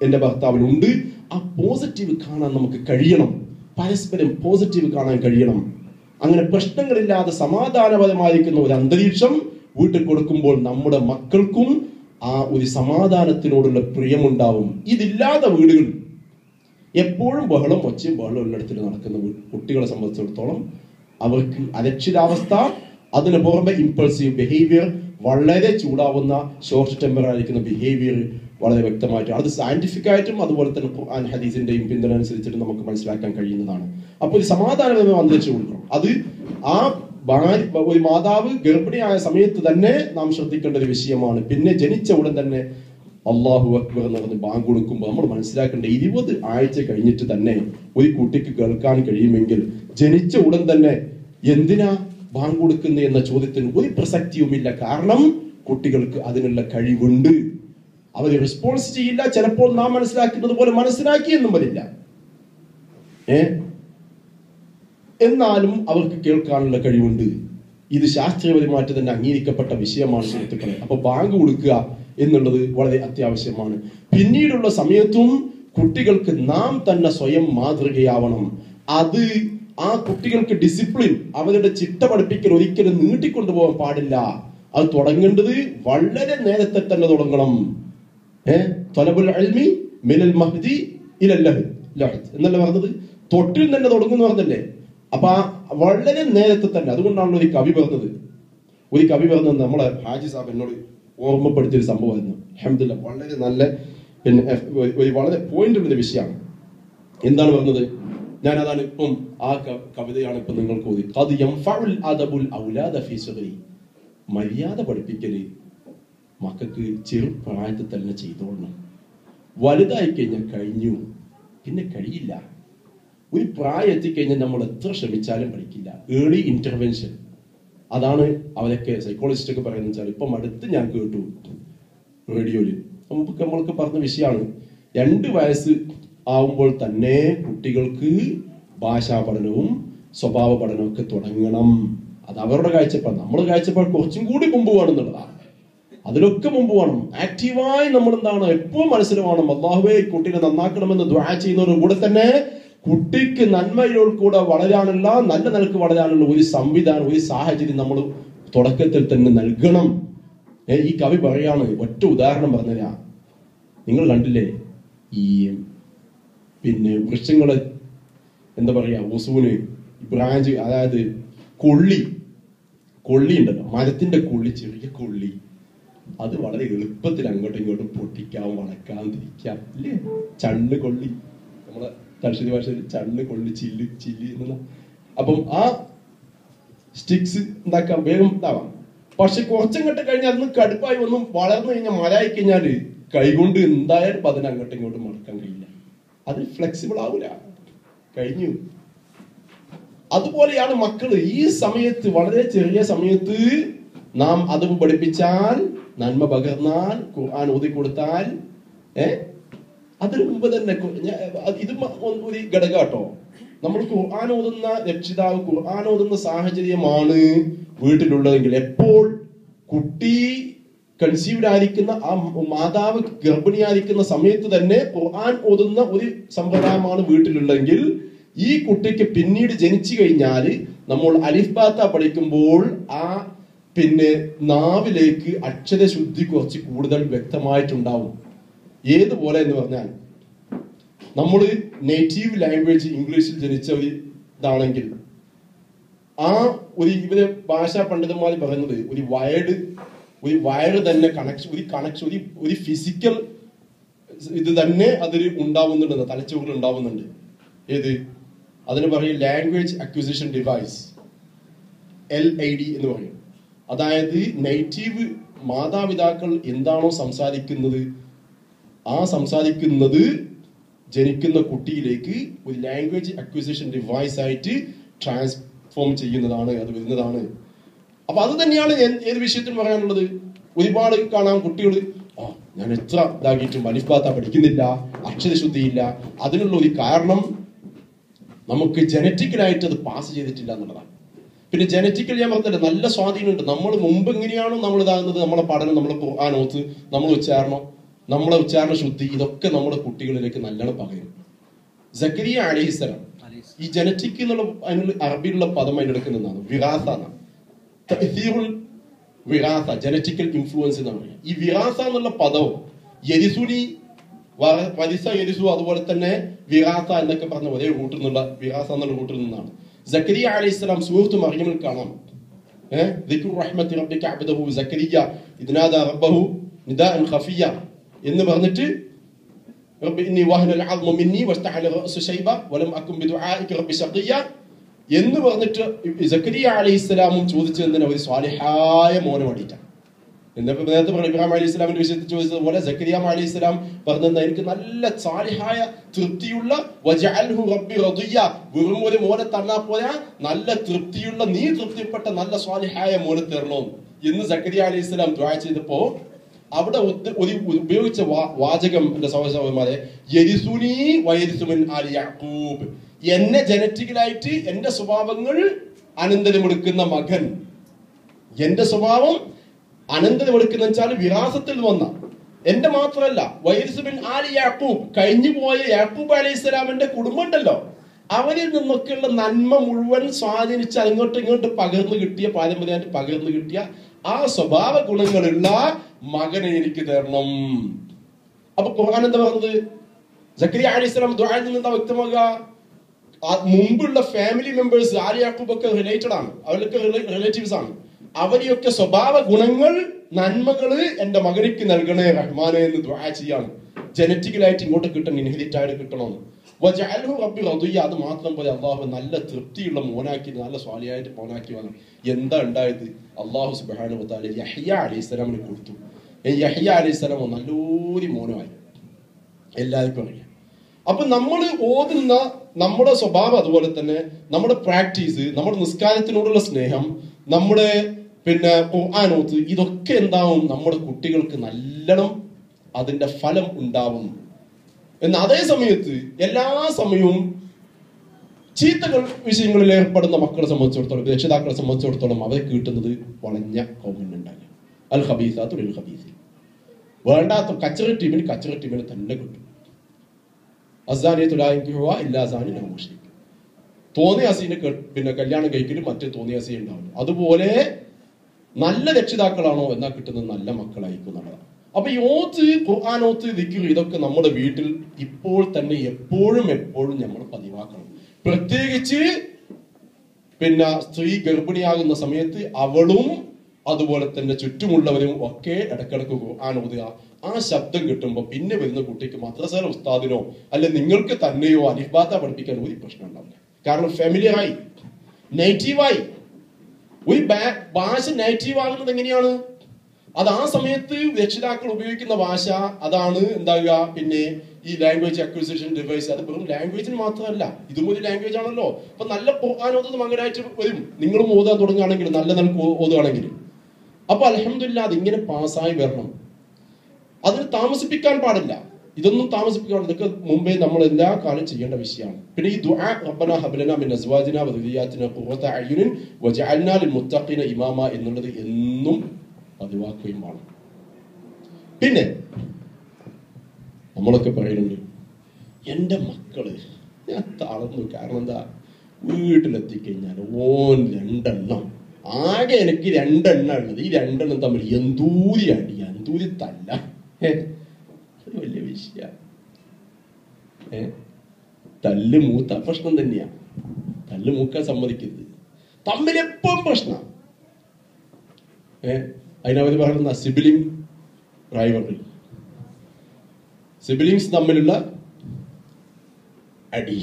എന്റെ ഭർത്താവിനുണ്ട്. ആ പോസിറ്റീവ് കാണാൻ നമുക്ക് കഴിയണം, പരസ്പരം പോസിറ്റീവ് കാണാൻ കഴിയണം. അങ്ങനെ പ്രശ്നങ്ങളില്ലാതെ സമാധാനപരമായിരിക്കുന്ന ഒരു അന്തരീക്ഷം വീട്ടിൽ കൊടുക്കുമ്പോൾ നമ്മുടെ മക്കൾക്കും ആ ഒരു സമാധാനത്തിനോടുള്ള പ്രിയമുണ്ടാവും. ഇതില്ലാത്ത വീടുകൾ എപ്പോഴും ഒച്ചയും ബഹളം ഉള്ളിടത്തിൽ നടക്കുന്ന കുട്ടികളെ സംബന്ധിച്ചിടത്തോളം അവർക്ക് അരക്ഷിതാവസ്ഥ, അതിന് പുറമെ ഇമ്പൾസീവ് ബിഹേവിയർ, വളരെ ചൂടാവുന്ന ഷോർട്ട് ടെമ്പർ ആയിരിക്കുന്ന ബിഹേവിയർ വളരെ വ്യക്തമായിട്ട്, അത് സയന്റിഫിക് ആയിട്ടും അതുപോലെ തന്നെ ഖുർആൻ ഹദീസിന്റെയും പിന്തുണ അനുസരിച്ചിട്ട് നമുക്ക് മനസ്സിലാക്കാൻ കഴിയുന്നതാണ്. അപ്പോൾ ഒരു സമാധാനപരമായ അന്തരീക്ഷം കൊടുക്കണം. അത് ആ ഒരു മാതാവ് ഗർഭിണിയായ സമയത്ത് തന്നെ നാം ശ്രദ്ധിക്കേണ്ട ഒരു വിഷയമാണ്. പിന്നെ ജനിച്ച ഉടൻ തന്നെ അല്ലാഹു അക്ബർ എന്ന് പറഞ്ഞ് ബാങ്ക് കൊടുക്കുമ്പോൾ നമ്മൾ മനസ്സിലാക്കേണ്ട 20 ആഴ്ച കഴിഞ്ഞിട്ട് തന്നെ ഒരു കുട്ടിക്ക് കേൾക്കാൻ കഴിയുമെങ്കിൽ ജനിച്ച ഉടൻ തന്നെ എന്തിനാ ബാങ്ക് കൊടുക്കുന്നത് എന്ന ചോദ്യത്തിന് ഒരു പ്രസക്തിയുമില്ല. കാരണം കുട്ടികൾക്ക് അതിനുള്ള കഴിവുണ്ട്. അവർ റെസ്പോൺസ് ചെയ്യില്ല, ചിലപ്പോൾ നാം മനസ്സിലാക്കുന്നത് പോലെ മനസ്സിലാക്കിയെന്നും വരില്ല, എന്നാലും അവർക്ക് കേൾക്കാനുള്ള കഴിവുണ്ട്. ഇത് ശാസ്ത്രീയപരമായിട്ട് തന്നെ അംഗീകരിക്കപ്പെട്ട വിഷയമാണ് സുഹൃത്തുക്കളെ. അപ്പൊ ബാങ്ക് കൊടുക്കുക എന്നുള്ളത് വളരെ അത്യാവശ്യമാണ്. പിന്നീടുള്ള സമയത്തും കുട്ടികൾക്ക് നാം തന്നെ സ്വയം മാതൃകയാവണം. അത് ആ കുട്ടികൾക്ക് ഡിസിപ്ലിൻ, അവരുടെ ചിട്ട പഠിപ്പിക്കൽ ഒരിക്കലും നീട്ടിക്കൊണ്ടുപോകാൻ പാടില്ല. അത് തുടങ്ങേണ്ടത് വളരെ നേരത്തെ തന്നെ തുടങ്ങണം. ത്വലബുൽ ഇൽമി മിനൽ മഹ്ദി ഇലൽ ലഹദ് എന്നല്ല പറഞ്ഞത്, തൊട്ടിൽ തന്നെ തുടങ്ങുന്നു പറഞ്ഞല്ലേ. അപ്പൊ വളരെ നേരത്തെ തന്നെ. അതുകൊണ്ടാണല്ലോ ഒരു കവി പറഞ്ഞത് നമ്മളെ ഹാജി സാബ് എന്നോട് ഓർമ്മപ്പെടുത്തിയൊരു സംഭവമായിരുന്നു. അൽഹംദുലില്ലാ, വളരെ നല്ല ഒരു വളരെ പോയിന്റ് ഉള്ള വിഷയമാണ്. എന്താണ് പറഞ്ഞത്? ഞാൻ അതാണ് ഇപ്പം ആ കവിതയാണ് ഇപ്പൊ നിങ്ങൾക്ക് ഓതി. ഖദ് യൻഫഉൽ അദബുൽ ഔലാദ ഫീ സുഗ്രി. മര്യാദ പഠിപ്പിക്കല് മക്കൾക്ക് ചെറുപ്രായത്തിൽ തന്നെ ചെയ്തോളണം. വലുതായി കഴിഞ്ഞാൽ കഴിഞ്ഞു, പിന്നെ കഴിയില്ല. ഒരു പ്രായം എത്തിക്കഴിഞ്ഞാൽ നമ്മൾ എത്ര ശ്രമിച്ചാലും പഠിക്കില്ല. ഏർലി ഇന്റർവെൻഷൻ, അതാണ് അവരൊക്കെ സൈക്കോളജിസ്റ്റ് ഒക്കെ പറയുന്നത്. വെച്ചാൽ ഇപ്പം അടുത്ത് ഞാൻ കേട്ടു റേഡിയോയിൽ, നമ്മൾക്ക് പറഞ്ഞ വിഷയമാണ്, 2 വയസ്സ് ആവുമ്പോൾ തന്നെ കുട്ടികൾക്ക് ഭാഷാ പഠനവും സ്വഭാവ പഠനവും ഒക്കെ തുടങ്ങണം. അത് അവരുടെ കാഴ്ചപ്പാട്. നമ്മുടെ കാഴ്ചപ്പാട് കുറച്ചും കൂടി മുമ്പ് വേണമെന്നുള്ളതാണ്. അതിലൊക്കെ മുമ്പ് വേണം. ആക്റ്റീവായി നമ്മൾ എന്താണ് എപ്പോഴും മനസ്സിലാവണം, അല്ലാഹുവേ കുട്ടീനെ നന്നാക്കണമെന്ന് ദുആ ചെയ്യുന്നതോട് കൂടെ തന്നെ കുട്ടിക്ക് നന്മയിലോട് കൂടെ വളരാനുള്ള, നല്ല നിലക്ക് വളരാനുള്ള ഒരു സംവിധാനം, ഒരു സാഹചര്യം നമ്മൾ തുടക്കത്തിൽ തന്നെ നൽകണം. ഈ കവി പറയാണ്, ഒറ്റ ഉദാഹരണം പറഞ്ഞുതരാ. നിങ്ങൾ കണ്ടില്ലേ ഈ പിന്നെ വൃക്ഷങ്ങള് എന്താ പറയാ, ഉസൂന് ബ്രാഞ്ച്, അതായത് കൊള്ളി ഉണ്ടല്ലോ, മരത്തിന്റെ കൊള്ളി, ചെറിയ കൊള്ളി, അത് വളരെ എളുപ്പത്തിൽ അങ്ങോട്ടും ഇങ്ങോട്ടും പൊട്ടിക്കാം, വളക്കാം, തിരിക്കാം അല്ലേ? ചള്ള് കൊള്ളി, നമ്മളെ തലശ്ശേരി ഭാഷയിൽ ചള്ള് കൊള്ളി, ചില്ലി എന്നുള്ള. അപ്പം ആ സ്റ്റിക്സ് ഉണ്ടാക്കാം, വേഗം ഉണ്ടാവാം. പക്ഷെ കുറച്ചങ്ങോട്ട് കഴിഞ്ഞാൽ അതൊന്ന് കടുപ്പായി ഒന്നും വളർന്നു കഴിഞ്ഞാൽ മരമായി കഴിഞ്ഞാല് കൈകൊണ്ട് എന്തായാലും അതിനെ അങ്ങോട്ടും ഇങ്ങോട്ടും മടക്കാൻ കഴിയില്ല, അത് ഫ്ലെക്സിബിൾ ആവൂല, കഴിഞ്ഞു. അതുപോലെയാണ് മക്കള്. ഈ സമയത്ത്, വളരെ ചെറിയ സമയത്ത് നാം അത് പഠിപ്പിച്ചാൽ, നന്മ പകർന്നാൽ, ഖുർആൻ ഓതി കൊടുത്താൽ, അതിനു മുമ്പ് തന്നെ ഇത് ഒരു ഘടകം കേട്ടോ. നമ്മൾ ഖുർആൻ ഓതുന്ന രക്ഷിതാവ്, ഖുർആൻ ഓതുന്ന സാഹചര്യമാണ് വീട്ടിലുള്ളതെങ്കിൽ, എപ്പോൾ കുട്ടി കൺസീവ്ഡ് ആയിരിക്കുന്ന, ആ മാതാവ് ഗർഭിണിയായിരിക്കുന്ന സമയത്ത് തന്നെ ഖുർആൻ ഓതുന്ന ഒരു സമ്പ്രദായമാണ് വീട്ടിലുള്ളതെങ്കിൽ, ഈ കുട്ടിക്ക് പിന്നീട് ജനിച്ചു കഴിഞ്ഞാൽ നമ്മൾ അലിഫ് ബാത്ത പഠിക്കുമ്പോൾ ആ നാവിലേക്ക് അക്ഷരശുദ്ധി കുറച്ച് കൂടുതൽ വ്യക്തമായിട്ടുണ്ടാവും. ഏതുപോലെ എന്ന് പറഞ്ഞാൽ, നമ്മൾ നേറ്റീവ് ലാംഗ്വേജ് ഇംഗ്ലീഷിൽ ജനിച്ച ഒരു ഇതാണെങ്കിൽ, ആ ഇവര് ഭാഷാ പണ്ഡിതന്മാർ പറയുന്നത് ഒരു വയറ് തന്നെ കണക്ഷൻ, ഒരു ഫിസിക്കൽ ഇത് തന്നെ അതിൽ ഉണ്ടാവുന്നുണ്ട്, തലച്ചോറിൽ ഉണ്ടാവുന്നുണ്ട്. ഏത്? അതിന് പറയും ലാംഗ്വേജ് അക്വിസിഷൻ ഡിവൈസ്, LID എന്ന് പറയും. അതായത് നേറ്റീവ് മാതാപിതാക്കൾ എന്താണോ സംസാരിക്കുന്നത്, ആ സംസാരിക്കുന്നത് ജനിക്കുന്ന കുട്ടിയിലേക്ക് ഒരു ലാംഗ്വേജ് അക്വിസിഷൻ ഡിവൈസ് ആയിട്ട് ട്രാൻസ്ഫോം ചെയ്യുന്നതാണ്, അത് വരുന്നതാണ്. അപ്പൊ അത് തന്നെയാണ് ഏത് വിഷയത്തിൽ പറയാനുള്ളത്. ഒരുപാട് കാണാം കുട്ടികൾ, ഞാൻ എത്ര ഇതാക്കിയിട്ടും അലിഫ് ബാത്ത പഠിക്കുന്നില്ല, അക്ഷരശുദ്ധിയില്ല. അതിനുള്ള ഒരു കാരണം നമുക്ക് ജനറ്റിക്കലായിട്ട് അത് പാസ് ചെയ്തിട്ടില്ല എന്നുള്ളതാണ്. പിന്നെ ജനറ്റിക്കൽ ഞാൻ പറഞ്ഞില്ല, നല്ല സ്വാധീനമുണ്ട്. നമ്മൾ മുമ്പ് എങ്ങനെയാണോ നമ്മൾ ഇതാകുന്നത്, നമ്മളെ പഠനം, നമ്മളെ ഖുർആനോത്ത്, നമ്മളെ ഉച്ചാരണം, നമ്മളെ ഉച്ചാരണ ശുദ്ധി, ഇതൊക്കെ നമ്മുടെ കുട്ടികളിലേക്ക് നല്ലോണം പകരും. സക്കരിയ അലൈഹിസ്സലാം, ഈ ജനറ്റിക് എന്നുള്ള അതിനുള്ള അറബിയിലുള്ള പദം അതിനെടുക്കുന്നതാണ് വിറാസ എന്നാണ്. വിറാസ, ജനറ്റിക്കൽ ഇൻഫ്ലുവൻസ് എന്നാണ് പറയുക. ഈ വിറാസ എന്നുള്ള പദവും യരിസുനി, വരിസ, യരിസു, അതുപോലെ തന്നെ വിറാസ എന്നൊക്കെ പറഞ്ഞ ഒരേ റൂട്ടിൽ നിന്നുള്ള, വിറാസ എന്നുള്ള റൂട്ടിൽ നിന്നാണ്. സക്കരിയ അലൈഹിസ്സലാം സൂറത്ത് മറിയമിൽ കാണാം, ദിക്റു റഹ്മത്തി റബ്ബിക അബ്ദഹു സക്കരിയ ഇദ് നാദാ റബ്ബഹു നിദാഅൻ ഖഫിയ എന്ന് പറഞ്ഞിട്ട്, റബ്ബി ഇന്നി വഹനൽ അദ്മു മിന്നി വസ്തഅല റഅസു ശൈബ വലം അകും ബിദുആഇക റബ്ബി ശഖിയ എന്ന് പറഞ്ഞിട്ട് സക്കരിയ അലൈഹിസ്സലാമും ചോദിച്ചത് എന്തിനാ? ഒരു സ്വാലിഹായ മോനെ വേണ്ടിയിട്ടാണ്. എന്നപ്പോ നേരത്തെ പറഞ്ഞു ഇബ്രാഹിം അലൈഹി സ്വലാമിന്റെ വിഷയത്തിൽ ചോദിച്ചതുപോലെ സക്കരിയ അലൈഹി സ്വലാം പറഞ്ഞത് എനിക്ക് നല്ല സാലിഹായ തൃപ്തിയുള്ള വജഅൽഹു റബ്ബി റദിയ, വെറും ഒരു മോനെ തന്നാ പോയാ നല്ല തൃപ്തിയുള്ള, നീ തൃപ്തിപ്പെട്ട നല്ല സാലിഹായ മോനെ തരണോ എന്ന് സക്കരിയ അലൈഹി സ്വലാം ദുആ ചെയ്തപ്പോ അവിടെ ഉപയോഗിച്ച വാചകം, എന്റെ സഹോദരന്മാരെ, യരിസുനി വയരിസു മിൻ ആലി യഅഖൂബ്, എന്നെ ജനറ്റിക്കലായിട്ട് എന്റെ സ്വഭാവങ്ങൾ അനന്തരമെടുക്കുന്ന മകൻ, എന്റെ സ്വഭാവം അനന്തരമെടുക്കുന്ന വെച്ചാൽ വിരാസത്തിൽ വന്ന, എന്റെ മാത്രമല്ല വയരിസു മിൻ ആലി യഅഖൂബ്, കഴിഞ്ഞു പോയ യാക്കൂബ് അലൈഹിസ്സലാമിന്റെ കുടുംബം ഉണ്ടല്ലോ, അവരിൽ നിന്നൊക്കെയുള്ള നന്മ മുഴുവൻ സ്വാധീനിച്ച് അങ്ങോട്ട് പകർന്നു കിട്ടിയ, പാരമ്പര്യമായിട്ട് പകർന്നു കിട്ടിയ ആ സ്വഭാവ ഗുണങ്ങളുള്ള മകനെ എനിക്ക് തരണം. അപ്പൊ ഖുർആൻ എന്താ പറഞ്ഞത്? സക്കരിയ അലൈഹിസ്സലാം ദുആയിൽ നിന്ന് എന്താ വ്യക്തമാകുക? മുമ്പുള്ള ഫാമിലി മെമ്പേഴ്സ് ആലി യാക്കൂബ് ഒക്കെ റിലേറ്റഡ് ആണ്, അവരൊക്കെ റിലേറ്റീവ്സ് ആണ്. അവരെയൊക്കെ സ്വഭാവ ഗുണങ്ങൾ, നന്മകള് എന്റെ മകനിക്ക് നൽകണേ റഹ്മാനെ എന്ന് ദുആ ചെയ്യാണ്. ജനറ്റിക്കലായിട്ട് ഇങ്ങോട്ട് കിട്ടണം, ഇൻഹെറിറ്റ് ആയിട്ട് കിട്ടണമെന്ന്. വജഅൽഹു റബ്ബി റദിയ, അത് മാത്രം പോലെ അള്ളാഹു നല്ല തൃപ്തിയുള്ള മോനാക്കി, നല്ല സ്വാലിയായിട്ട് മോനാക്കി വന്നു. എന്താ ഉണ്ടായത്? അള്ളാഹു സുബ്ഹാനഹു വ തആല യഹ്യ അലൈഹിസ്സലാമിന് കൊടുത്തു. യഹ്യ അലൈഹിസ്സലാം നല്ലൊരു മോനമായി, എല്ലാവർക്കും അറിയാം. അപ്പൊ നമ്മൾ ഓതുന്ന നമ്മുടെ സ്വഭാവം, അതുപോലെ തന്നെ നമ്മുടെ പ്രാക്ടീസ്, നമ്മുടെ നിസ്കാരത്തിനോടുള്ള സ്നേഹം, നമ്മുടെ ഖുർആനോത്ത്, ഇതൊക്കെ എന്താവും? നമ്മുടെ കുട്ടികൾക്ക് നല്ലോണം അതിന്റെ ഫലം ഉണ്ടാവും. എന്നാൽ അതേ സമയത്ത് എല്ലാ സമയവും ചീത്തകൾ വിഷയങ്ങളിൽ ഏർപ്പെടുന്ന മക്കളെ സംബന്ധിച്ചിടത്തോളം, രക്ഷിതാക്കളെ സംബന്ധിച്ചിടത്തോളം അവരെ കിട്ടുന്നത് വളഞ്ഞ കോമന്റ് ഉണ്ടാകും. അൽ ഖബീസാത്തു ലിൽ ഖബീസിൻ, വേണ്ടാത്ത കച്ചറ ടീമിന് തന്നെ കിട്ടും. തോന്നിയാസീനെ കല്യാണം കഴിക്കലും മറ്റേ തോന്നിയാസി ഉണ്ടാവും. അതുപോലെ നല്ല രക്ഷിതാക്കളാണോ എന്നാൽ കിട്ടുന്നത് നല്ല മക്കളായിരിക്കും എന്നുള്ളതാണ്. അപ്പൊ ഈ ഓത്ത്, ഖുർആനോത്ത്, ദിക്ർ, ഇതൊക്കെ നമ്മുടെ വീട്ടിൽ ഇപ്പോൾ തന്നെ എപ്പോഴും നമ്മൾ പതിവാക്കണം. പ്രത്യേകിച്ച് പിന്നെ സ്ത്രീ ഗർഭിണിയാകുന്ന സമയത്ത് അവളും അതുപോലെ തന്നെ ചുറ്റുമുള്ളവരും ഒക്കെ ഇടക്കിടക്ക് ഖുർആൻ ഓതുക. ആ ശബ്ദം കിട്ടുമ്പോൾ പിന്നെ വരുന്ന കുട്ടിക്ക് മദ്രസയിലെ ഉസ്താദിനോ അല്ലെ നിങ്ങൾക്ക് തന്നെയോ അലിഫ്ബാത്ത പഠിപ്പിക്കാൻ ഒരു പ്രശ്നം ഉണ്ടാവില്ല. കാരണം ഫെമിലിയറായി, നെഗറ്റീവായി. ഒരു ഭാഷ നെഗറ്റീവ് ആകുന്നത് എങ്ങനെയാണ്? അത് ആ സമയത്ത് രക്ഷിതാക്കൾ ഉപയോഗിക്കുന്ന ഭാഷ അതാണ് എന്താകുക. പിന്നെ ഈ ലാംഗ്വേജ് അക്വിസിഷൻ ഡിവൈസ് അത് വെറും ലാംഗ്വേജിന് മാത്രമല്ല, ഇതും ഒരു ലാംഗ്വേജ് ആണല്ലോ. അപ്പൊ നല്ല ഖുർആൻ ഓതുന്നത് മകനായിട്ട് വരും. നിങ്ങളും ഓതാൻ തുടങ്ങുകയാണെങ്കിൽ, നല്ല നിലക്ക് ഓതുകയാണെങ്കിൽ. അപ്പൊ അൽഹംദുലില്ലാ അതിങ്ങനെ പാസ്സായി വരണം. അതിന് താമസിപ്പിക്കാൻ പാടില്ല. ഇതൊന്നും താമസിപ്പിക്കാൻ, ഇതൊക്കെ മുമ്പേ നമ്മൾ എല്ലാ കാലം ചെയ്യേണ്ട വിഷയമാണ്. പിന്നെ ഈ ദുആ റബ്ബനാ ഹബ് ലനാ മിൻ അസ്വാജിനാ വദുരിയാത്തിനാ ഖുർറത അയ്യുനിൻ വജഅൽനാ ലിൽ മുത്തഖീന ഇമാമ എന്നുള്ളത് എന്നും പതിവാക്കുകയും വേണം. പിന്നെ നമ്മളൊക്കെ പറയുന്നുണ്ട്, എൻ്റെ മക്കള് ഞാൻ തളർന്നു. കാരണം എന്താ, വീട്ടിലെത്തിക്കഴിഞ്ഞാൽ ഓൻ 2 എണ്ണം, ആകെ എനിക്ക് 2 എണ്ണം ഉള്ളത്. ഈ 2 എണ്ണം തമ്മിൽ എന്തൂരി അടി, എന്തൂരി തല്ല. അത് വലിയ വിഷയ. തല്ല് മൂത്ത പ്രശ്നം തന്നെയാണ്. തല്ല് മൂക്കാൻ സമ്മതിക്കരുത്. തമ്മിലെപ്പം പ്രശ്നം. അതിനവര് പറയുന്ന സിബിലിംഗ് റൈവൽറി, സിബിലിംഗ്സ് തമ്മിലുള്ള അടി,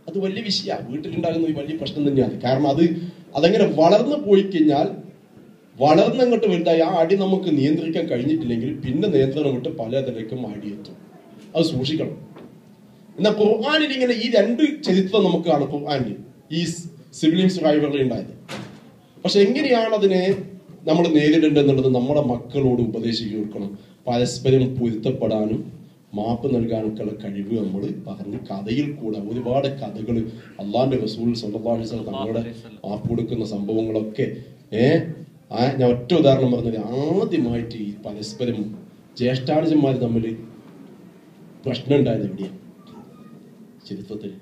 അത് വലിയ വിഷയമാണ്. വീട്ടിലുണ്ടാകുന്ന വലിയ പ്രശ്നം തന്നെയാണ്. കാരണം അതങ്ങനെ വളർന്നു പോയി കഴിഞ്ഞാൽ, വളർന്നങ്ങോട്ട് വലുതായി ആ അടി നമുക്ക് നിയന്ത്രിക്കാൻ കഴിഞ്ഞിട്ടില്ലെങ്കിൽ പിന്നെ നിയന്ത്രണം വിട്ട് പലതരക്കും അടിയെത്തും. അത് സൂക്ഷിക്കണം. എന്നാൽ ഖുർആനിൽ ഇങ്ങനെ ഈ 2 ചരിത്രം നമുക്ക് കാണാം. ഖുർആനിൽ ഈ സിബിലിംഗ്സ് റൈവൽറി ഉണ്ടായത്. പക്ഷെ എങ്ങനെയാണ് അതിനെ നമ്മൾ നേരിടേണ്ടതെന്നുള്ളത് നമ്മുടെ മക്കളോട് ഉപദേശിച്ചു കൊടുക്കണം. പരസ്പരം പൊരുത്തപ്പെടാനും മാപ്പ് നൽകാനൊക്കെയുള്ള കഴിവ് നമ്മൾ പറഞ്ഞ് കഥയിൽ കൂടെ ഒരുപാട് കഥകൾ അള്ളാന്റെ റസൂൽ സ്വല്ലല്ലാഹു അലൈഹി വസല്ലം തങ്ങളുടെ മാപ്പ് കൊടുക്കുന്ന സംഭവങ്ങളൊക്കെ ഞാൻ ഒറ്റ ഉദാഹരണം പറഞ്ഞത്, ആദ്യമായിട്ട് ഈ പരസ്പരം ജ്യേഷ്ഠാനുജന്മാർ തമ്മിൽ പ്രശ്നം ഉണ്ടായത് എവിടെയാണ് ചരിത്രത്തിൽ?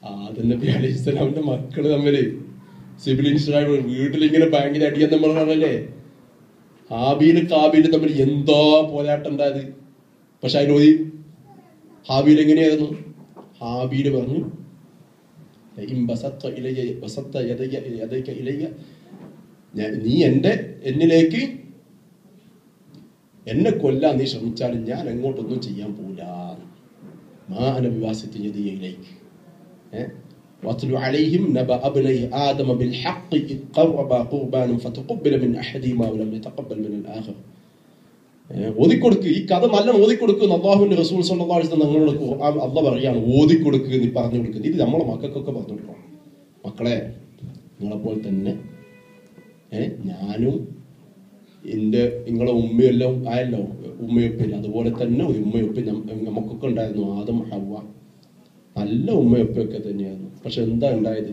ആദം നബി അലൈഹി സ്വലാമിന്റെ മക്കള് തമ്മില് സിബിലിംഗ്സ് വീട്ടിലിങ്ങനെ ഭയങ്കര അടിയാൻ നമ്മൾ പറഞ്ഞല്ലേ. ഹാബീല് കാബീല് തമ്മിൽ എന്തോ പോരാട്ടം ഉണ്ടായത്. പക്ഷെ അതിലൊരു ഹാബീൽ എങ്ങനെയായിരുന്നു? ഹാബീല് പറഞ്ഞു, നീ എന്നിലേക്ക് എന്നെ കൊല്ലാൻ നീ ശ്രമിച്ചാലും ഞാൻ എങ്ങോട്ടൊന്നും ചെയ്യാൻ പോല. واتل عليهم نبأ ابني آدم بالحق إذ قربا قربانا فتقبل من أحدهما ولم يتقبل من الآخر. ഓതിക്കൊടുക്ക്, ഈ കഥ നല്ല ഓതിക്കൊടുക്കുന്ന അള്ളാഹുവിന്റെ റസൂൽ സ്വല്ലല്ലാഹു അലൈഹി വസല്ലം നിങ്ങളോട് അള്ളാഹ് പറയാണ്, ഓതിക്കൊടുക്കുക, നീ പറഞ്ഞു കൊടുക്കുക. ഇത് നമ്മളെ മക്കൾക്കൊക്കെ പറഞ്ഞു കൊടുക്കണം. മക്കളെ, നിങ്ങളെപ്പോലെ തന്നെ ഞാനും നിങ്ങളെ ഉമ്മയെല്ലാം ആയല്ലോ, ഉമ്മയൊപ്പില്ല. അതുപോലെ തന്നെ ഒരു ഉമ്മയൊപ്പ് നമുക്കൊക്കെ ഉണ്ടായിരുന്നു. ആദം ഹവ്വ നല്ല ഉമ്മയൊപ്പൊക്കെ തന്നെയായിരുന്നു. പക്ഷെ എന്താ ഉണ്ടായത്?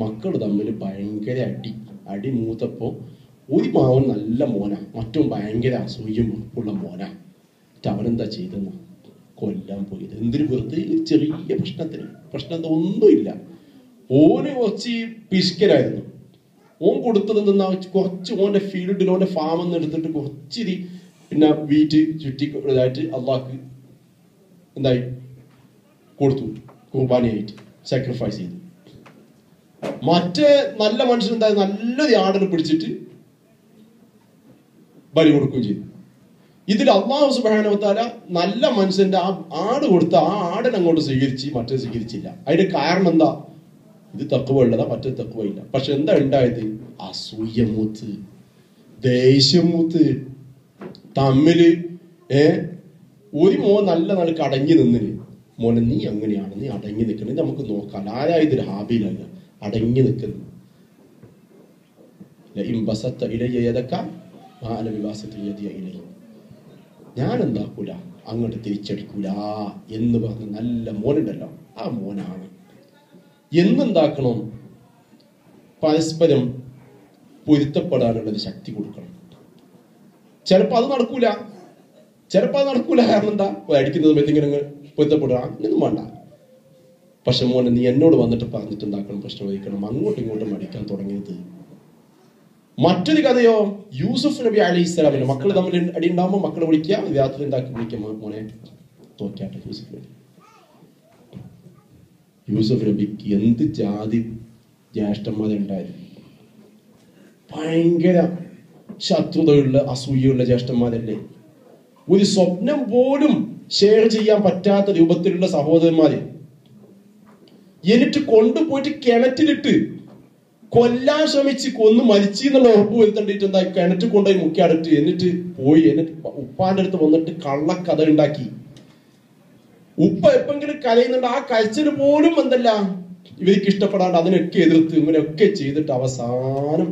മക്കൾ തമ്മിൽ ഭയങ്കര അടി മൂത്തപ്പോ ഒരു മാവൻ നല്ല മോന, മറ്റും ഭയങ്കര അസൂയം ഉള്ള മോന. അവനെന്താ ചെയ്തെന്ന് കൊല്ലാൻ പോയത്. എന്തിനു? വെറുതെ ചെറിയ പ്രശ്നം ഒന്നുമില്ല. ഓന് കുറച്ച് പിശുക്കരായിരുന്നു. ഓൻ കൊടുത്തത് എന്തെന്നാ, കുറച്ച് ഓന്റെ ഫീൽഡിൽ ഓന്റെ ഫാമെന്ന് എടുത്തിട്ട് കുറച്ചിരി പിന്നെ വീറ്റ് ചുറ്റി ഇതായിട്ട് അള്ളാഹ്ക്ക് എന്തായി കൊടുത്തു, കുർബാനയായിട്ട് സാക്രിഫൈസ് ചെയ്തു. മറ്റേ നല്ല മനുഷ്യൻ എന്തായാലും നല്ലൊരു ആടിനെ പിടിച്ചിട്ട് ബലി കൊടുക്കുകയും ചെയ്തു. ഇതിൽ അല്ലാഹു സുബ്ഹാനഹു വ തആല നല്ല മനുഷ്യന്റെ ആ ആട് കൊടുത്ത ആ ആടിനെ അങ്ങോട്ട് സ്വീകരിച്ച് മറ്റേ സ്വീകരിച്ചില്ല. അതിന്റെ കാരണം എന്താ? ഇത് തഖ്വ ഉള്ളതാ, മറ്റേ തഖ്വ ഇല്ല. പക്ഷെ എന്താ ഉണ്ടായത്? അസൂയമൂത്ത്, ദേഷ്യമൂത്ത് തമ്മില്. ഒരു മോൻ നല്ല നിലക്ക് അടങ്ങി നിന്നിന്, മോനെ നീ അങ്ങനെയാണ്, നീ അടങ്ങി നിൽക്കണം, ഇത് നമുക്ക് നോക്കാം. ആരായതൊരു ഹാബിയിലല്ല, അടങ്ങി നിൽക്കുന്നു. ഞാൻ എന്താക്കൂല, അങ്ങോട്ട് തിരിച്ചടിക്കൂല എന്ന് പറഞ്ഞ നല്ല മോനുണ്ടല്ലോ, ആ മോനാണ്. എന്നെന്താക്കണം? പരസ്പരം പൊരുത്തപ്പെടാനുള്ളൊരു ശക്തി കൊടുക്കണം. ചിലപ്പോ അത് നടക്കൂല. കാരണം എന്താ? അടിക്കുന്ന സമയത്ത് ഇങ്ങനെ പൊരുത്തപ്പെടുക അങ്ങനെയൊന്നും വേണ്ട. പക്ഷെ മോനെ, നീ എന്നോട് വന്നിട്ട് പറഞ്ഞിട്ട് എന്താക്കണം? പ്രശ്നം വഹിക്കണം. അങ്ങോട്ടും ഇങ്ങോട്ടും അടിക്കാൻ തുടങ്ങിയത്. മറ്റൊരു കഥയോ, യൂസുഫ് നബി അലൈഹിസ്സലാമിന്റെ മക്കൾ തമ്മിൽ അടി ഉണ്ടാകുമ്പോൾ മക്കളെ വിളിക്കുക, രാത്രി എന്താക്കി വിളിക്കുക, മോനെ നോക്കിയാട്ടെ യൂസുഫ് നബി. യൂസുഫ് നബിക്ക് എന്ത് ജാതി ജ്യേഷ്ഠന്മാരുണ്ടായിരുന്നു. ഭയങ്കര ശത്രുതയുള്ള അസൂയുള്ള ജ്യേഷ്ഠന്മാരല്ലേ. ഒരു സ്വപ്നം പോലും ഷെയർ ചെയ്യാൻ പറ്റാത്ത രൂപത്തിലുള്ള സഹോദരന്മാര്. എന്നിട്ട് കൊണ്ടുപോയിട്ട് കിണറ്റിലിട്ട് കൊല്ലാൻ ശ്രമിച്ച് കൊന്നു മരിച്ചു എന്നുള്ള ഉറപ്പ് വരുത്തേണ്ടിട്ട് എന്താ കിണറ്റിൽ കൊണ്ടുപോയി മുക്കിയടട്ട് എന്നിട്ട് പോയി. എന്നിട്ട് ഉപ്പാന്റെ അടുത്ത് വന്നിട്ട് കള്ളക്കഥ ഉണ്ടാക്കി. ഉപ്പ എപ്പെങ്കിലും കരയുന്നുണ്ട്, ആ കരച്ചിന് പോലും എന്തല്ല ഇവർക്ക് ഇഷ്ടപ്പെടാണ്ട് അതിനൊക്കെ എതിർത്ത് ഇങ്ങനെയൊക്കെ ചെയ്തിട്ട് അവസാനം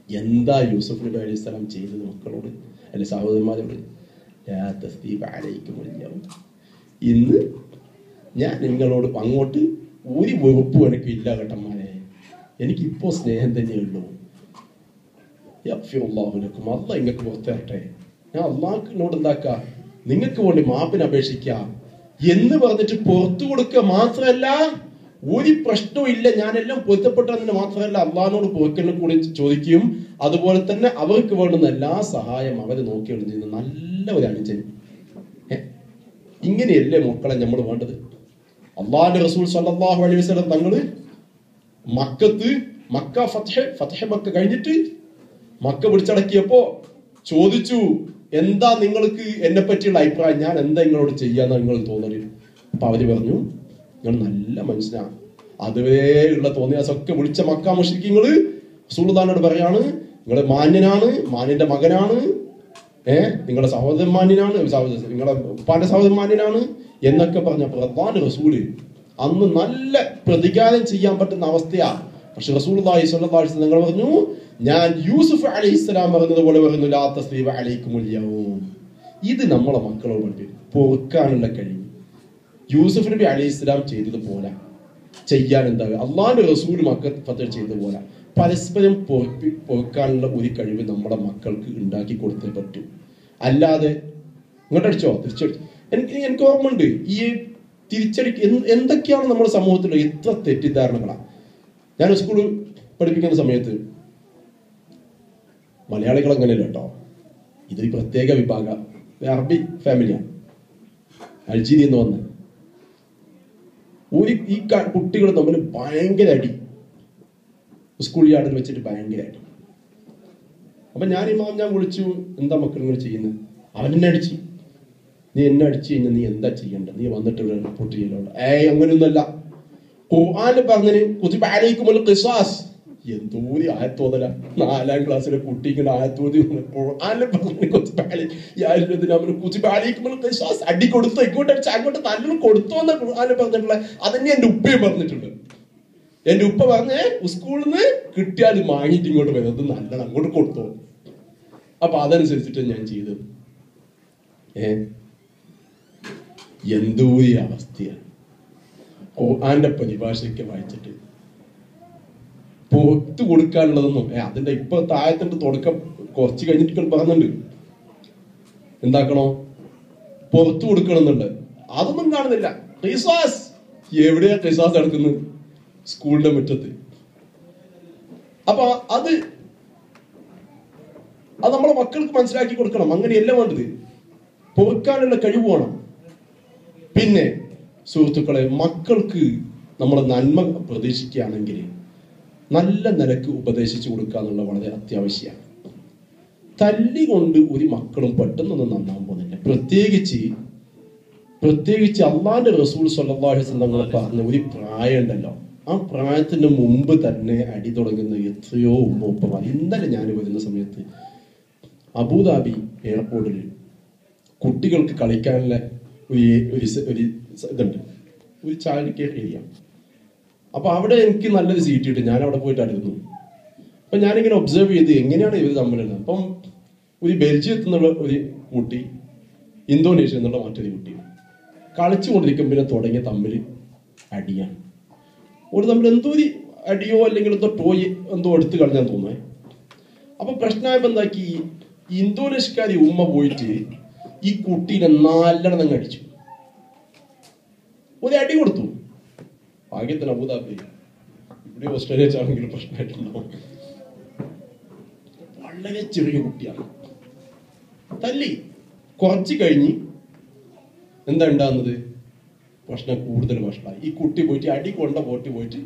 എന്താ യൂസുഫ് നബി അലൈഹി സ്വലാം ചെയ്തത് മക്കളോട് അല്ലെ സഹോദരന്മാരോട്? ഇന്ന് ഞാൻ നിങ്ങളോട് അങ്ങോട്ട് ഒരു വെറുപ്പും എനിക്ക് ഇല്ല കേട്ടന്മാരെ, എനിക്കിപ്പോ സ്നേഹം തന്നെയുള്ളൂ. അല്ല ഇങ്ങക്ക് പുറത്തേറട്ടെ, ഞാൻ അള്ളാഹിനോട് എന്താക്ക നിങ്ങൾക്ക് വേണ്ടി മാപ്പിന് അപേക്ഷിക്കാം എന്ന് പറഞ്ഞിട്ട് പുറത്തു കൊടുക്കുക മാത്രമല്ല, ഒരു പ്രശ്നവും ഇല്ല, ഞാനെല്ലാം പൊരുത്തപ്പെട്ടതിന് മാത്രമല്ല അള്ളാഹിനോട് പൊറുക്കലിനെ കൂടി ചോദിക്കുകയും അതുപോലെ തന്നെ അവർക്ക് വേണ്ടുന്ന എല്ലാ സഹായം അവര് നോക്കുകയും ചെയ്യുന്ന നല്ല ഒരു അനുജൻ. ഇങ്ങനെയല്ലേ മക്കളെ നമ്മൾ വേണ്ടത്? അള്ളാഹിന്റെ റസൂൽ സല്ലല്ലാഹു അലൈഹി വസല്ലം തങ്ങള് ഫത്ഹ് മക്ക കഴിഞ്ഞിട്ട് മക്ക പിടിച്ചടക്കിയപ്പോ ചോദിച്ചു, എന്താ നിങ്ങൾക്ക് എന്നെ പറ്റിയുള്ള അഭിപ്രായം, ഞാൻ എന്താ നിങ്ങളോട് ചെയ്യാന്ന് നിങ്ങൾ തോന്നല്? അപ്പൊ അവര് പറഞ്ഞു, നിങ്ങൾ നല്ല മനുഷ്യനാണ്, അതുവരെ ഉള്ള തോന്നിയാസൊക്കെ വിളിച്ച മക്ക മുശ്രിക്കീങ്ങള് റസൂലുള്ളാഹിനോട് പറയാണ്, നിങ്ങൾ മാന്യനാണ്, മാന്യന്റെ മകനാണ്, നിങ്ങളുടെ സഹോദരൻ മാന്യനാണ്, നിങ്ങളുടെ ഉപ്പാന്റെ സഹോദരൻ മാന്യനാണ് എന്നൊക്കെ പറഞ്ഞപ്പോ അല്ലാഹുവിന്റെ റസൂല് അന്ന് നല്ല പ്രതികാരം ചെയ്യാൻ പറ്റുന്ന അവസ്ഥയാ. പക്ഷെ റസൂലുള്ളാഹി സ്വല്ലല്ലാഹു അലൈഹി വസല്ലം പറഞ്ഞു, ഞാൻ യൂസുഫ് അലൈഹിസ്സലാം പറഞ്ഞതുപോലെ പറയുന്നു, ലാ തസ്രീബ അലൈക്കുമുൽ യൗം. ഇത് നമ്മളെ മക്കളോട് പൊറുക്കാനുള്ള കഴിവ് യൂസുഫ് നബി അലൈഹിസ്സലാം ചെയ്തതുപോലെ ചെയ്യാൻ എന്താ അള്ളാഹിന്റെ റസൂൽ മക്കൾ ഫത്ഹ് ചെയ്തതുപോലെ പരസ്പരം പൊറുക്കാനുള്ള ഒരു കഴിവ് നമ്മുടെ മക്കൾക്ക് ഉണ്ടാക്കി കൊടുത്തേ പറ്റൂ. അല്ലാതെ ഇങ്ങോട്ടടിച്ചോ തിരിച്ചടിച്ചോ. എനിക്ക് ഓർമ്മ ഉണ്ട്, ഈ തിരിച്ചടി എന്തൊക്കെയാണ് നമ്മുടെ സമൂഹത്തിൽ എത്ര തെറ്റിദ്ധാരണകളാണ്. ഞാൻ സ്കൂളിൽ പഠിപ്പിക്കുന്ന സമയത്ത് മലയാളികൾ അങ്ങനെയല്ല കേട്ടോ, ഇതൊരു പ്രത്യേക വിഭാഗം, അറബി ഫാമിലിയാണ്, അൾജീരിയ എന്ന് വന്ന ഈ കുട്ടികൾ തമ്മിൽ ഭയങ്കര അടി, സ്കൂൾ യാർഡിൽ വെച്ചിട്ട് ഭയങ്കര അടി. അപ്പൊ ഞാൻ വിളിച്ചു, എന്താ മക്കൾ നിങ്ങൾ ചെയ്യുന്നത്? അവൻ എന്നെ അടിച്ചു. നീ എന്നെ അടിച്ചു കഴിഞ്ഞാൽ നീ എന്താ ചെയ്യേണ്ടത്? നീ വന്നിട്ട് ഇവിടെ റിപ്പോർട്ട് ചെയ്യലുണ്ട്. അങ്ങനെയൊന്നുമല്ല, ഖുർആനിൽ പറഞ്ഞതിന് കുതിബ അലൈക്കുമുൽ ഖിസാസ്. എന്തോ ഒരു ആയത്തോതല, 4ാം ക്ലാസ്സിലെ കുട്ടിക്ക് ആയത്തോതി ഖുർആനിൽ പറഞ്ഞു കുതിബ അലൈക്കുമുൽ ഖിസാസ്. അടി കൊടുത്തോ, ഇങ്ങോട്ട് അടിച്ച് അങ്ങോട്ട് നല്ലോണം കൊടുത്തോ എന്ന് ഖുർആനിൽ പറഞ്ഞിട്ടുള്ള. അതന്നെ എന്റെ ഉപ്പയും പറഞ്ഞിട്ടുണ്ട്. എന്റെ ഉപ്പ പറഞ്ഞേ സ്കൂളിൽ നിന്ന് കിട്ടിയാൽ വാങ്ങിയിട്ട് ഇങ്ങോട്ട് വരുന്നത് നല്ലോണം അങ്ങോട്ട് കൊടുത്തോ. അപ്പൊ അതനുസരിച്ചിട്ട് ഞാൻ ചെയ്തത്. എന്തോ ഈ അവസ്ഥയാണ്. ഖുർആന്റെ പരിഭാഷയൊക്കെ വായിച്ചിട്ട് പുറത്ത് കൊടുക്കാനുള്ളതൊന്നും അതിന്റെ ഇപ്പൊ താഴത്തിന്റെ തുടക്കം കുറച്ച് കഴിഞ്ഞിട്ട് പറഞ്ഞിട്ടുണ്ട്, എന്താക്കണോ പുറത്തു കൊടുക്കണമെന്നുണ്ട്. അതൊന്നും കാണുന്നില്ല. ഖിസാസ് എവിടെയാ ഖിസാസ് നടക്കുന്നത്? സ്കൂളിന്റെ മുറ്റത്ത്. അപ്പൊ അത് നമ്മളെ മക്കൾക്ക് മനസ്സിലാക്കി കൊടുക്കണം. അങ്ങനെയല്ല വേണ്ടത്, പൊറുക്കാനുള്ള കഴിവ് വേണം. പിന്നെ സുഹൃത്തുക്കളെ, മക്കൾക്ക് നമ്മളെ നന്മ പ്രതീക്ഷിക്കുകയാണെങ്കിൽ നല്ല നിലക്ക് ഉപദേശിച്ചു കൊടുക്കുക എന്നുള്ളത് വളരെ അത്യാവശ്യമാണ്. തല്ലികൊണ്ട് ഒരു മക്കളും പെട്ടെന്നൊന്നും നന്നാൻ പോകുന്നില്ല. പ്രത്യേകിച്ച് അള്ളാന്റെ റസൂൽ സ്വല്ലല്ലാഹു അലൈഹി വസല്ലം പറഞ്ഞ ഒരു പ്രായം ഉണ്ടല്ലോ, ആ പ്രായത്തിന് മുമ്പ് തന്നെ അടി തുടങ്ങുന്ന എത്രയോ ഉമ്മ. ഇന്നലെ ഞാൻ വരുന്ന സമയത്ത് അബുദാബി എയർപോർട്ടിൽ കുട്ടികൾക്ക് കളിക്കാനുള്ള ഒരു ഇതുണ്ട്, ഒരു ചൈൽഡ് കെയർ ഏരിയ. അപ്പൊ അവിടെ എനിക്ക് നല്ലൊരു സീറ്റ് കിട്ടി. ഞാൻ അവിടെ പോയിട്ട് അടുന്നു. അപ്പൊ ഞാനിങ്ങനെ ഒബ്സർവ് ചെയ്ത് എങ്ങനെയാണ് ഇവർ തമ്മിലുള്ളത്. അപ്പം ഒരു ബെൽജിയത്തിൽ നിന്നുള്ള ഒരു കുട്ടി, ഇന്തോനേഷ്യ എന്നുള്ള മറ്റൊരു കുട്ടി കളിച്ചു കൊണ്ടിരിക്കുമ്പോൾ തുടങ്ങിയ തമ്മിൽ അടിയാണ്. ഒരു തമ്മിൽ എന്തോ ഒരു അടിയോ അല്ലെങ്കിൽ എന്തോ ടോയ് എന്തോ എടുത്തു കളഞ്ഞാൻ തോന്നുന്നത്. അപ്പൊ പ്രശ്നമായപ്പോ എന്താക്കി, ഇന്തോനേഷ്യക്കാരി ഉമ്മ പോയിട്ട് ഈ കുട്ടീനെ നല്ലെണ്ണം അടിച്ചു, ഒരു അടി കൊടുത്തു. ഭാഗ്യത്തിന് അബുദാബി, ഇവിടെ ഓസ്ട്രേലിയ ആണെങ്കിലും പ്രശ്നമായിട്ടുണ്ടാവും. വളരെ ചെറിയ കുട്ടിയാണ്. തല്ലി കുറച്ച് കഴിഞ്ഞ് എന്താ ഉണ്ടാകുന്നത്, പ്രശ്നം കൂടുതൽ വഷളായി. ഈ കുട്ടി പോയിട്ട് അടി കൊണ്ട പോയിട്ട്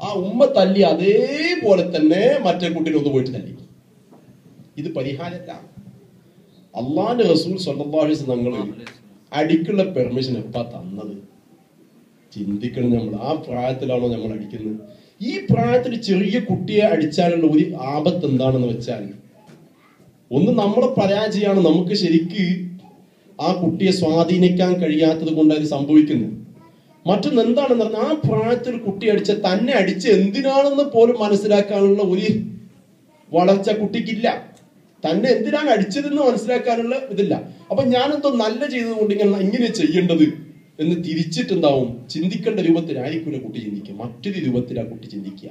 ആ ഉമ്മ തല്ലി അതേപോലെ തന്നെ മറ്റേ കുട്ടീനെ ഒന്ന് പോയിട്ട് തല്ലി. ഇത് പരിഹാരമല്ല. അള്ളാന്റെ റസൂൽ സ്വല്ലല്ലാഹു അലൈഹി വസല്ലം തങ്ങള് അടിക്കുള്ള പെർമിഷൻ എപ്പാ തന്നത്? ചിന്തിക്കണം. നമ്മൾ ആ പ്രായത്തിലാണോ നമ്മൾ അടിക്കുന്നത്? ഈ പ്രായത്തിൽ ചെറിയ കുട്ടിയെ അടിച്ചാലുള്ള ഒരു ആപത്ത് എന്താണെന്ന് വെച്ചാൽ, ഒന്ന് നമ്മളെ പരാജയമാണ്. നമുക്ക് ശരിക്ക് ആ കുട്ടിയെ സ്വാധീനിക്കാൻ കഴിയാത്തത് കൊണ്ട് അത് സംഭവിക്കുന്നത്. മറ്റൊന്ന് എന്താണെന്ന് പറഞ്ഞാൽ, ആ പ്രായത്തിൽ കുട്ടി അടിച്ച തന്നെ അടിച്ച് എന്തിനാണെന്ന് പോലും മനസ്സിലാക്കാനുള്ള ഒരു വളർച്ച കുട്ടിക്കില്ല. തന്നെ എന്തിനാണ് അടിച്ചതെന്ന് മനസ്സിലാക്കാനുള്ള ഇതില്ല. അപ്പൊ ഞാനെന്തോ നല്ല ചെയ്തതുകൊണ്ട് ഇങ്ങനെ ചെയ്യേണ്ടത് എന്ന് തിരിച്ചിട്ടുണ്ടാവും. ചിന്തിക്കേണ്ട രൂപത്തിലായിരിക്കില്ല കുട്ടി ചിന്തിക്കുക, മറ്റൊരു രൂപത്തിലാണ് കുട്ടി ചിന്തിക്കുക.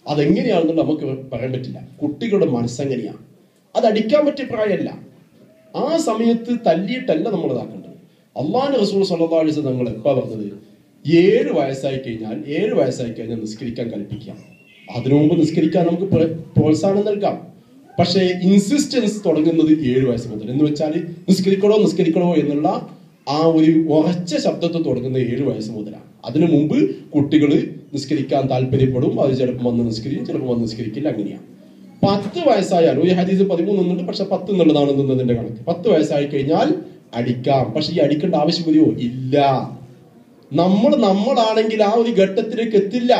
അതെങ്ങനെയാണെന്നുള്ള നമുക്ക് പറയാൻ പറ്റില്ല. കുട്ടികളുടെ മനസ്സെങ്ങനെയാണ്, അത് അടിക്കാൻ പറ്റിയ പ്രായമല്ല. ആ സമയത്ത് തല്ലിയിട്ടല്ല നമ്മൾ ഇതാക്കേണ്ടത്. അള്ളാഹുവിന്റെ റസൂൽ സ്വല്ലല്ലാഹു അലൈഹി വസല്ലം തങ്ങൾ എപ്പാ പറഞ്ഞത്? 7 വയസ്സായി കഴിഞ്ഞാൽ നിസ്കരിക്കാൻ കൽപ്പിക്കാം. അതിനു മുമ്പ് നിസ്കരിക്കാൻ നമുക്ക് പ്രോത്സാഹനം നൽകാം. പക്ഷേ ഇൻസിസ്റ്റൻസ് തുടങ്ങുന്നത് 7 വയസ്സ് മുതൽ. എന്ന് വെച്ചാൽ നിസ്കരിക്കണോ എന്നുള്ള ആ ഒരു ഉറച്ച ശബ്ദത്തിൽ തുടങ്ങുന്ന 7 വയസ്സ് മുതലാണ്. അതിനു മുമ്പ് കുട്ടികൾ നിസ്കരിക്കാൻ താല്പര്യപ്പെടും. അത് ചിലപ്പോൾ വന്ന് നിസ്കരിക്കും, ചിലപ്പോൾ വന്ന് നിസ്കരിക്കില്ല. അങ്ങനെയാണ്. 10 വയസ്സായാൽ, ഒരു ഹദീസ് 13 എന്നുണ്ട്, പക്ഷെ 10 എന്നുള്ളതാണ് നിന്നതിന്റെ കണക്ക്. 10 വയസ്സായി കഴിഞ്ഞാൽ അടിക്കാം. പക്ഷെ ഈ അടിക്കേണ്ട ആവശ്യം വരുമോ? ഇല്ല. നമ്മളാണെങ്കിൽ ആ ഒരു ഘട്ടത്തിലേക്ക് എത്തില്ല.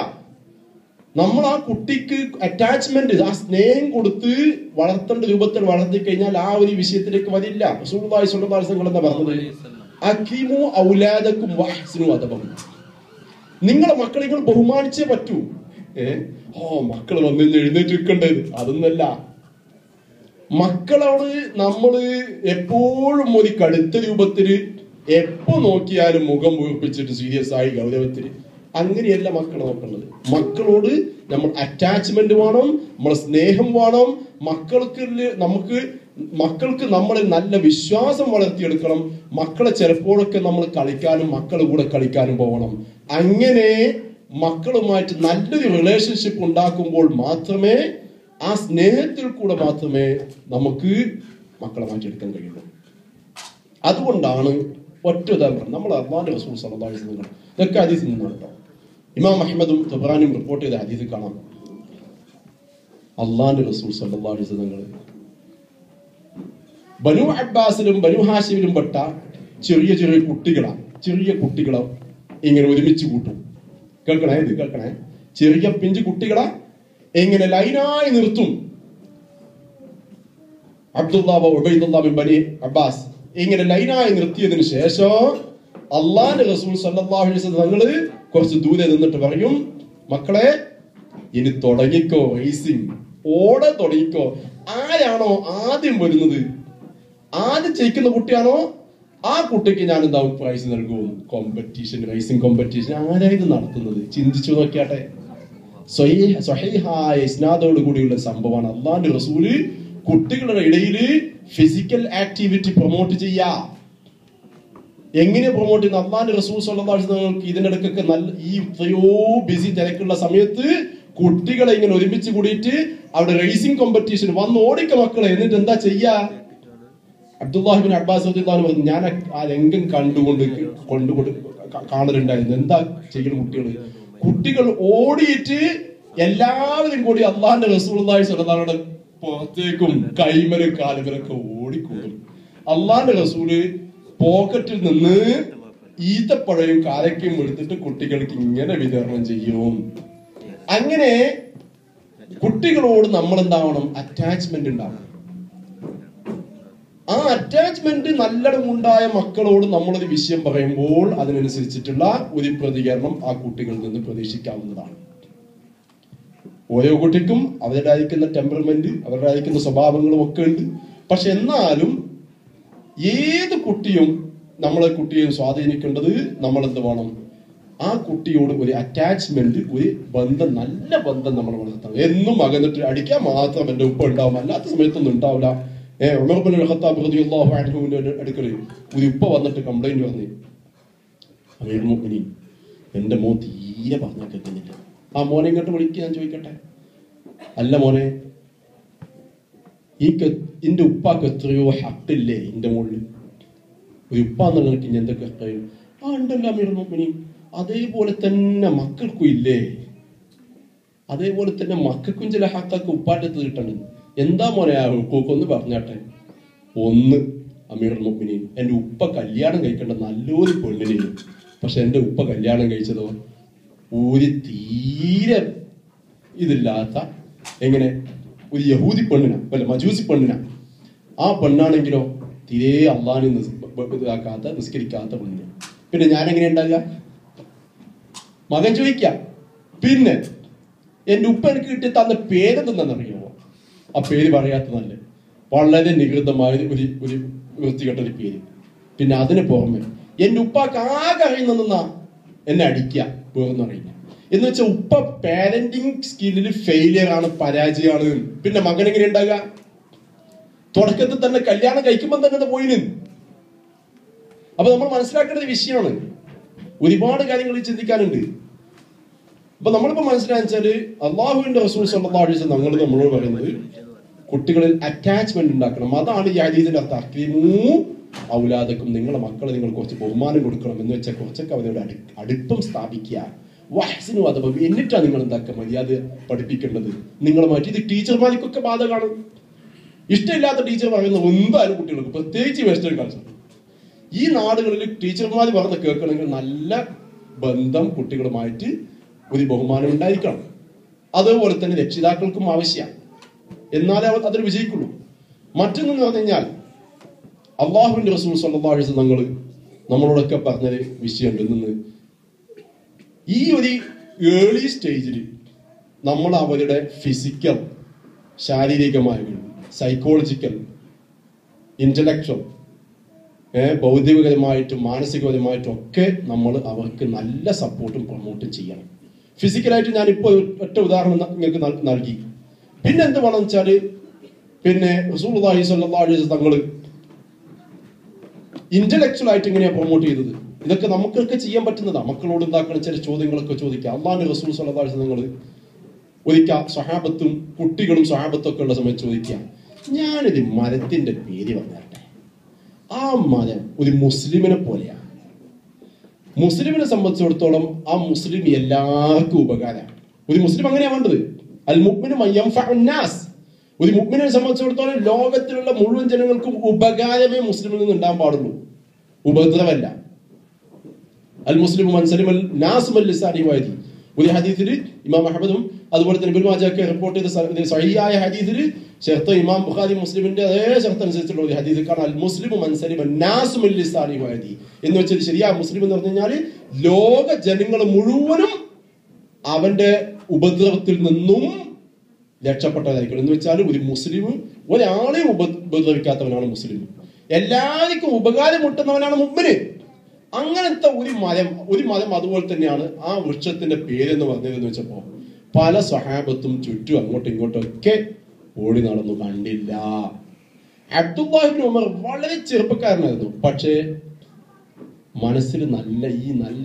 നമ്മൾ ആ കുട്ടിക്ക് അറ്റാച്ച്മെന്റ്, ആ സ്നേഹം കൊടുത്ത് വളർത്തേണ്ട രൂപത്തിൽ വളർത്തി കഴിഞ്ഞാൽ ആ ഒരു വിഷയത്തിലേക്ക് വരില്ല. റസൂലുള്ളാഹി സ്വല്ലല്ലാഹു അലൈഹി വസല്ലം എന്താ പറഞ്ഞത്? അക്രിമു ഔലാദക്കും വഹ്സിനു അദബഹും. നിങ്ങളെ മക്കളെ നിങ്ങൾ ബഹുമാനിച്ചേ പറ്റൂ. മക്കള് വന്ന് എഴുന്നേറ്റ് നിൽക്കേണ്ടത് അതൊന്നല്ല. മക്കളോട് നമ്മള് എപ്പോഴും ഒരു കടുത്ത രൂപത്തില് എപ്പോ നോക്കിയാലും മുഖം വീർപ്പിച്ചിട്ട് സീരിയസ് ആയി ഗൗരവത്തില്, അങ്ങനെയല്ല മക്കളെ നോക്കേണ്ടത്. മക്കളോട് നമ്മൾ അറ്റാച്ച്മെന്റ് വേണം, നമ്മളെ സ്നേഹം വേണം. മക്കൾക്ക് നമ്മളിൽ നല്ല വിശ്വാസം വളർത്തിയെടുക്കണം. മക്കളെ ചിലപ്പോഴൊക്കെ നമ്മൾ കളിക്കാനും മക്കളുടെ കൂടെ കളിക്കാനും പോകണം. അങ്ങനെ മക്കളുമായിട്ട് നല്ലൊരു റിലേഷൻഷിപ്പ് ഉണ്ടാക്കുമ്പോൾ മാത്രമേ, ആ സ്നേഹത്തിൽ കൂടെ മാത്രമേ നമുക്ക് മക്കളെ മാറ്റിയെടുക്കാൻ കഴിയുള്ളൂ. അതുകൊണ്ടാണ് ഒറ്റ ഉദാഹരണം, നമ്മൾ അല്ലാഹുവിന്റെ റസൂൽ സ്വല്ലല്ലാഹു അലൈഹി വസല്ലം ഇതൊക്കെ ഹദീസിൽ നിന്നാണ് കേട്ടോ. ഇമാം അഹ്മദും തബ്റാനിയും റിപ്പോർട്ട് ചെയ്ത ഹദീസിൽ കാണാം, അല്ലാഹുവിന്റെ റസൂൽ സ്വല്ലല്ലാഹു അലൈഹി വസല്ലം ബനു അബ്ബാസിലും ബനു ഹാഷിമിലും പെട്ട ചെറിയ കുട്ടികളെ ഇങ്ങനെ ഒരുമിച്ച് കൂട്ടും. കേൾക്കണേ, ചെറിയ പിഞ്ചു കുട്ടികളെ എങ്ങനെ ലൈനായി നിർത്തും. അബ്ദുല്ലാഹ് ഉബൈദുല്ലാഹ് ബിൻ ബനി അബ്ബാസ് ഇങ്ങനെ ലൈനായി നിർത്തിയതിനു ശേഷം അല്ലാഹുവിന്റെ റസൂൽ സ്വല്ലല്ലാഹു അലൈഹി വസല്ലം തങ്ങള് കുറച്ച് ദൂരെ നിന്നിട്ട് പറയും, മക്കളെ ഇനി തുടങ്ങിക്കോ, റേസിംഗ് ഓടെ തുടങ്ങിക്കോ. ആരാണോ ആദ്യം വരുന്നത്, ആദ്യം ജയിക്കുന്ന കുട്ടിയാണോ ആ കുട്ടിക്ക് ഞാൻ എന്താവും പ്രൈസ് നൽകും. കോമ്പറ്റീഷൻ, റേസിംഗ് കോമ്പറ്റീഷൻ ആരായത് നടത്തുന്നത്? ചിന്തിച്ചു നോക്കിയാട്ടെ. സ്വഹീഹായ ഇസ്നാദോട് കൂടിയുള്ള സംഭവമാണ്. അല്ലാഹുവിന്റെ റസൂല് കുട്ടികളുടെ ഇടയിൽ ഫിസിക്കൽ ആക്ടിവിറ്റി പ്രൊമോട്ട് ചെയ്യാ. എങ്ങനെ പ്രൊമോട്ട് ചെയ്യുന്ന? അല്ലാഹുവിന്റെ റസൂൽ സ്വല്ലല്ലാഹു അലൈഹി വസല്ലം ഇതിനിടക്കൊക്കെ ഈ ഇത്രയോ ബിസി തിരക്കുള്ള സമയത്ത് കുട്ടികളെ ഇങ്ങനെ ഒരുമിച്ച് കൂടിയിട്ട് അവിടെ റേസിംഗ് കോമ്പറ്റീഷൻ വന്ന് ഓടിക്ക മക്കളെ. എന്നിട്ട് എന്താ ചെയ്യാ? അബ്ദുല്ലാഹി ബിൻ അബ്ബാസ് റളിയല്ലാഹു അൻഹു പറഞ്ഞു, ഞാൻ ആ രംഗം കണ്ടുകൊണ്ട് കാണലുണ്ടായിരുന്നു. എന്താ ചെയ്യുന്ന? കുട്ടികൾ ഓടിയിട്ട് എല്ലാവരും കൂടി അല്ലാഹുവിന്റെ റസൂലുള്ളാഹി സ്വല്ലല്ലാഹു അലൈഹി വസല്ലം പുറത്തേക്കും കൈമലും കാലുമലൊക്കെ ഓടിക്കൂടും. അല്ലാഹുവിന്റെ റസൂല് പോക്കറ്റിൽ നിന്ന് ഈത്തപ്പഴയും കാരക്കയും എടുത്തിട്ട് കുട്ടികൾക്ക് ഇങ്ങനെ വിതരണം ചെയ്യും. അങ്ങനെ കുട്ടികളോട് നമ്മൾ എന്താവണം? അറ്റാച്ച്മെന്റ് ഉണ്ടാവണം. ആ അറ്റാച്ച്മെന്റ് നല്ലോണം ഉണ്ടായ മക്കളോട് നമ്മളൊരു വിഷയം പറയുമ്പോൾ അതിനനുസരിച്ചിട്ടുള്ള ഒരു പ്രതികരണം ആ കുട്ടികളിൽ നിന്ന് പ്രതീക്ഷിക്കാവുന്നതാണ്. ഓരോ കുട്ടിക്കും അവരുടേതായിരിക്കുന്ന ടെമ്പർമെന്റ്, അവരുടേതായിരിക്കുന്ന സ്വഭാവങ്ങളും ഒക്കെ ഉണ്ട്. പക്ഷെ എന്നാലും ഏത് കുട്ടിയും നമ്മളെ കുട്ടിയെ സ്വാധീനിക്കേണ്ടത് നമ്മൾ എന്ത് വേണം? ആ കുട്ടിയോട് ഒരു അറ്റാച്ച്മെന്റ്, ഒരു ബന്ധം, നല്ല ബന്ധം നമ്മൾ വളർത്തണം. എന്നും അകന്നിട്ട് അടിക്കാൻ മാത്രം എന്റെ ഉപ്പ ഉണ്ടാവും, അല്ലാത്ത സമയത്തൊന്നും ഉണ്ടാവില്ല. ഉമർ ഇബ്നുൽ ഖത്താബ് റളിയല്ലാഹു അൻഹുവിന്റെ അടുക്കൽ ഒരു ഉപ്പ വന്നിട്ട് കംപ്ലൈന്റ് പറഞ്ഞു, അമീറുൽ മുഅ്മിനീൻ, എന്റെ മോൻ തീരെ പറഞ്ഞാൽ കേൾക്കുന്നില്ല. ആ മോനെ ഇങ്ങോട്ട് വിളിക്കുക, ഞാൻ ചോദിക്കട്ടെ. അല്ല മോനെ, എന്റെ ഉപ്പാക്ക് എത്രയോ ഹക്കില്ലേ എന്റെ മുകളിൽ? ഒരു ഉപ്പ എന്നുള്ളവർക്ക് ഇനി എന്തൊക്കെ കഴിയും? ഉണ്ടല്ലോ അമീറുൽ മുഅ്മിനീൻ. അതേപോലെ തന്നെ മക്കൾക്കും ഇല്ലേ? അതേപോലെ തന്നെ മക്കൾക്കും ചില ഹക്കൊക്കെ ഉപ്പാറ്റത്ത് കിട്ടണം. എന്താ മോനെ ആ ഹുക്കൂക്കൊന്ന് പറഞ്ഞാട്ടെ. ഒന്ന്, അമീറുൽ മുഅ്മിനീൻ, എൻ്റെ ഉപ്പ കല്യാണം കഴിക്കേണ്ട നല്ലൊരു പെണ്ണിനെയും, പക്ഷെ എൻ്റെ ഉപ്പ കല്യാണം കഴിച്ചതോ ഒരു തീരെ ഇതില്ലാത്ത എങ്ങനെ ഒരു യഹൂദി പെണ്ണിനാ, അല്ല മജൂസി പെണ്ണിനാ. ആ പെണ്ണാണെങ്കിലോ തീരെ അള്ളാഹിനെ ഇതാക്കാത്ത, നിസ്കരിക്കാത്ത പെണ്ണിനാ. പിന്നെ ഞാൻ എങ്ങനെ ഉണ്ടാകുക? മകൻ ചോദിക്കാം. പിന്നെ എൻ്റെ ഉപ്പ എനിക്ക് കിട്ടി തന്ന പേരെന്തെന്നറിയുമോ? ആ പേര് പറയാത്ത നല്ല വളരെ നികൃതമായ ഒരു വൃത്തികെട്ടൊരു പേര്. പിന്നെ അതിന് പുറമെ എൻ്റെ ഉപ്പാക്ക് ആകെ അറിയുന്ന എന്നെ അടിക്കുക, വേറൊന്നും അറിയില്ല. എന്ന് വെച്ചാൽ ഉപ്പ പാരന്റിങ് സ്കില്ലിൽ ഫെയിലിയർ ആണ്, പരാജയമാണ്. പിന്നെ മകൻ എങ്ങനെ ഉണ്ടാകുക? തുടക്കത്തിൽ തന്നെ കല്യാണം കഴിക്കുമ്പോൾ തന്നെ പോയിന്. അപ്പൊ നമ്മൾ മനസ്സിലാക്കേണ്ട ഒരു വിഷയമാണ്. ഒരുപാട് കാര്യങ്ങൾ ചിന്തിക്കാനുണ്ട്. അപ്പൊ നമ്മളിപ്പോ മനസ്സിലാച്ചാല് അള്ളാഹുവിന്റെ റസൂൽ സല്ലല്ലാഹു അലൈഹി വസല്ലം നമ്മളോട് പറയുന്നത് കുട്ടികളിൽ അറ്റാച്ച്മെന്റ് ഉണ്ടാക്കണം. അതാണ് ഈ ഹദീസിന്റെ അർത്ഥം. അക്രിമൂ ഔലാദക്കും, നിങ്ങളെ മക്കളെ നിങ്ങൾ കുറച്ച് ബഹുമാനം കൊടുക്കണം എന്ന് വെച്ചാൽ കുറച്ചൊക്കെ അവരോട് അടുപ്പം സ്ഥാപിക്കുക. വഹ്സിനു അദബ്, എന്നിട്ടാണ് നിങ്ങൾ എന്താക്കുക മര്യാദ പഠിപ്പിക്കേണ്ടത്. നിങ്ങളെ മാറ്റി ഇത് ടീച്ചർമാർക്കൊക്കെ ബാധകമാണ്. ഇഷ്ടമില്ലാത്ത ടീച്ചർ പറയുന്ന എന്തായാലും കുട്ടികൾക്ക്, പ്രത്യേകിച്ച് വെസ്റ്റേൺ കൾച്ചർ, ഈ നാടുകളിൽ ടീച്ചർമാർ പറഞ്ഞ് കേൾക്കണമെങ്കിൽ നല്ല ബന്ധം കുട്ടികളുമായിട്ട് ഒരു ബഹുമാനം ഉണ്ടായിരിക്കണം. അതുപോലെ തന്നെ രക്ഷിതാക്കൾക്കും ആവശ്യമാണ്. എന്നാലേ അതിൽ വിജയിക്കുള്ളൂ. മറ്റൊന്നെന്ന് പറഞ്ഞു കഴിഞ്ഞാൽ അള്ളാഹുവിന്റെ റസൂൽ സല്ലല്ലാഹു അലൈഹി വസല്ലം നമ്മളോടൊക്കെ പറഞ്ഞൊരു വിഷയമുണ്ട്. നിന്ന് ഈ ഒരു ഏർലി സ്റ്റേജിൽ നമ്മൾ അവരുടെ ഫിസിക്കൽ, ശാരീരികമായ, സൈക്കോളജിക്കൽ, ഇന്റലക്ച്വൽ, ഭൗതികപരമായിട്ടും മാനസികപരമായിട്ടും ഒക്കെ നമ്മൾ അവർക്ക് നല്ല സപ്പോർട്ടും പ്രൊമോട്ടും ചെയ്യണം. ഫിസിക്കലായിട്ട് ഞാനിപ്പോൾ ഒറ്റ ഉദാഹരണം നിങ്ങൾക്ക് നൽകി. പിന്നെ എന്ത് വേണമെന്ന് വെച്ചാല്, പിന്നെ റസൂലുള്ളാഹി സ്വല്ലല്ലാഹു അലൈഹി വസല്ലം തങ്ങൾ ഇന്റലക്ച്വൽ ആയിട്ട് എങ്ങനെയാണ് പ്രൊമോട്ട് ചെയ്തത്? ഇതൊക്കെ നമുക്കൊക്കെ ചെയ്യാൻ പറ്റുന്നതാണ്. മക്കളോട് ഉണ്ടാക്കുന്ന ചില ചോദ്യങ്ങളൊക്കെ ചോദിക്കുക. അള്ളാഹുവിന്റെ റസൂൽ സ്വല്ലല്ലാഹു അലൈഹി വസല്ലം ഒരിക്കൽ സ്വഹാബത്തും കുട്ടികളും സ്വഹാബത്തും ഒക്കെ ഉള്ള സമയത്ത് ചോദിക്കുക, ഞാനൊരു മരത്തിന്റെ പേര് പറഞ്ഞാട്ടെ, ആ മരം ഒരു മുസ്ലിമിനെ പോലെയാണ്. മുസ്ലിമിനെ സംബന്ധിച്ചിടത്തോളം ആ മുസ്ലിം എല്ലാവർക്കും ഉപകാരമാണ്. ഒരു മുസ്ലിം അങ്ങനെയാണ് വേണ്ടത്. അൽ മുഅ്മിനു മൻ യൻഫഉ നാസ്. ഒരു മുഅ്മിനെ സംബന്ധിച്ചിടത്തോളം ലോകത്തിലുള്ള മുഴുവൻ ജനങ്ങൾക്കും ഉപകാരമേ മുസ്ലിമിൽ നിന്ന് ഉണ്ടാകാൻ പാടുള്ളൂ, ഉപദ്രവമല്ല. അൽ മുസ്ലിമു മൻ സലിമൽ നാസു മിൻ ലിസാനിഹി വയദിഹി. ഒരു ഹദീസിൽ ഇമാം അഹ്മദും അതുപോലെ തന്നെ ഇബ്നു മാജഹ് റിപ്പോർട്ട് ചെയ്ത സഹീഹായ ഹദീസിൽ ഷർത്ത് ഇമാം ബുഖാരി മുസ്ലിമിന്റെ അതേ ഷർത്ത് അനുസരിച്ചുള്ള ഒരു ഹദീസ് കാണാം. അൽ മുസ്ലിമു മൻ സലിമൻ നാസു മിൻ ലിസാനിഹി വയദിഹി എന്ന് വെച്ചാൽ ശരിയായ മുസ്ലിം എന്ന് പറഞ്ഞു കഴിഞ്ഞാൽ ലോക ജനങ്ങൾ മുഴുവനും അവന്റെ ഉപദ്രവത്തിൽ നിന്നും രക്ഷപ്പെട്ടതായിരിക്കണം. എന്ന് വെച്ചാൽ ഒരു മുസ്ലിം ഒരാളെയും ഉപദ്രവിക്കാത്തവനാണ് മുസ്ലിം. എല്ലാവർക്കും ഉപകാരം മുട്ടുന്നവനാണ് മുഅ്മിന്. അങ്ങനത്തെ ഒരു മരം അതുപോലെ തന്നെയാണ്. ആ വൃക്ഷത്തിന്റെ പേരെന്ന് പറഞ്ഞതെന്ന് വെച്ചപ്പോ പല സ്വഹാബത്തും ചുറ്റും അങ്ങോട്ടും ഇങ്ങോട്ടും ഒക്കെ ഓടി നടന്നു കണ്ടില്ല. അബ്ദുല്ലാഹി ഇബ്നു ഉമർ വളരെ ചെറുപ്പക്കാരനായിരുന്നു. പക്ഷേ മനസ്സിൽ നല്ല